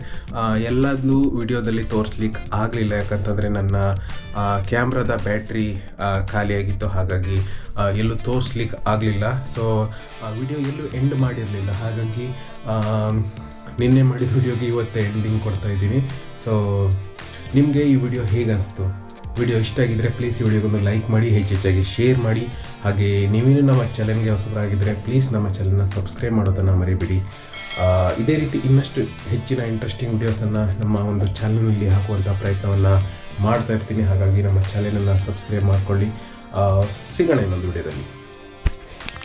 ಎಲ್ಲದೂ ವಿಡಿಯೋದಲ್ಲಿ ತೋರಿಸ್ಲಿಕ್ಕೆ ಆಗಲಿಲ್ಲ, ಯಾಕಂತಂದರೆ ನನ್ನ ಕ್ಯಾಮ್ರಾದ ಬ್ಯಾಟ್ರಿ ಖಾಲಿಯಾಗಿತ್ತು. ಹಾಗಾಗಿ ಎಲ್ಲೂ ತೋರಿಸ್ಲಿಕ್ಕೆ ಆಗಲಿಲ್ಲ. ಸೊ ವಿಡಿಯೋ ಎಲ್ಲೂ ಎಂಡ್ ಮಾಡಿರಲಿಲ್ಲ. ಹಾಗಾಗಿ ನಿನ್ನೆ ಮಾಡಿದ ವಿಡಿಯೋಗೆ ಇವತ್ತೇ ಎಂಡಿಂಗ್ ಕೊಡ್ತಾ ಇದ್ದೀನಿ. ಸೊ ನಿಮಗೆ ಈ ವಿಡಿಯೋ ಹೇಗೆ ಅನಿಸ್ತು? ವಿಡಿಯೋ ಇಷ್ಟ ಆಗಿದ್ದರೆ ಪ್ಲೀಸ್ ಈ ವಿಡಿಯೋಗೊಂದು ಲೈಕ್ ಮಾಡಿ, ಹೆಚ್ಚೆಚ್ಚಾಗಿ ಶೇರ್ ಮಾಡಿ. ಹಾಗೆ ನೀವೇನು ನಮ್ಮ ಚಾನಲ್ಗೆ ಹೊಸಬರಾಗಿದ್ದರೆ ಪ್ಲೀಸ್ ನಮ್ಮ ಚಾನಲ್ನ ಸಬ್ಸ್ಕ್ರೈಬ್ ಮಾಡೋದನ್ನು ಮರಿಬೇಡಿ. ಇದೇ ರೀತಿ ಇನ್ನಷ್ಟು ಹೆಚ್ಚಿನ ಇಂಟ್ರೆಸ್ಟಿಂಗ್ ವಿಡಿಯೋಸನ್ನು ನಮ್ಮ ಒಂದು ಚಾನಲ್ನಲ್ಲಿ ಹಾಕುವಂಥ ಪ್ರಯತ್ನವನ್ನು ಮಾಡ್ತಾ ಇರ್ತೀನಿ. ಹಾಗಾಗಿ ನಮ್ಮ ಚಾನಲನ್ನು ಸಬ್ಸ್ಕ್ರೈಬ್ ಮಾಡಿಕೊಳ್ಳಿ. ಸಿಗೋಣ ಇನ್ನೊಂದು ವಿಡಿಯೋದಲ್ಲಿ.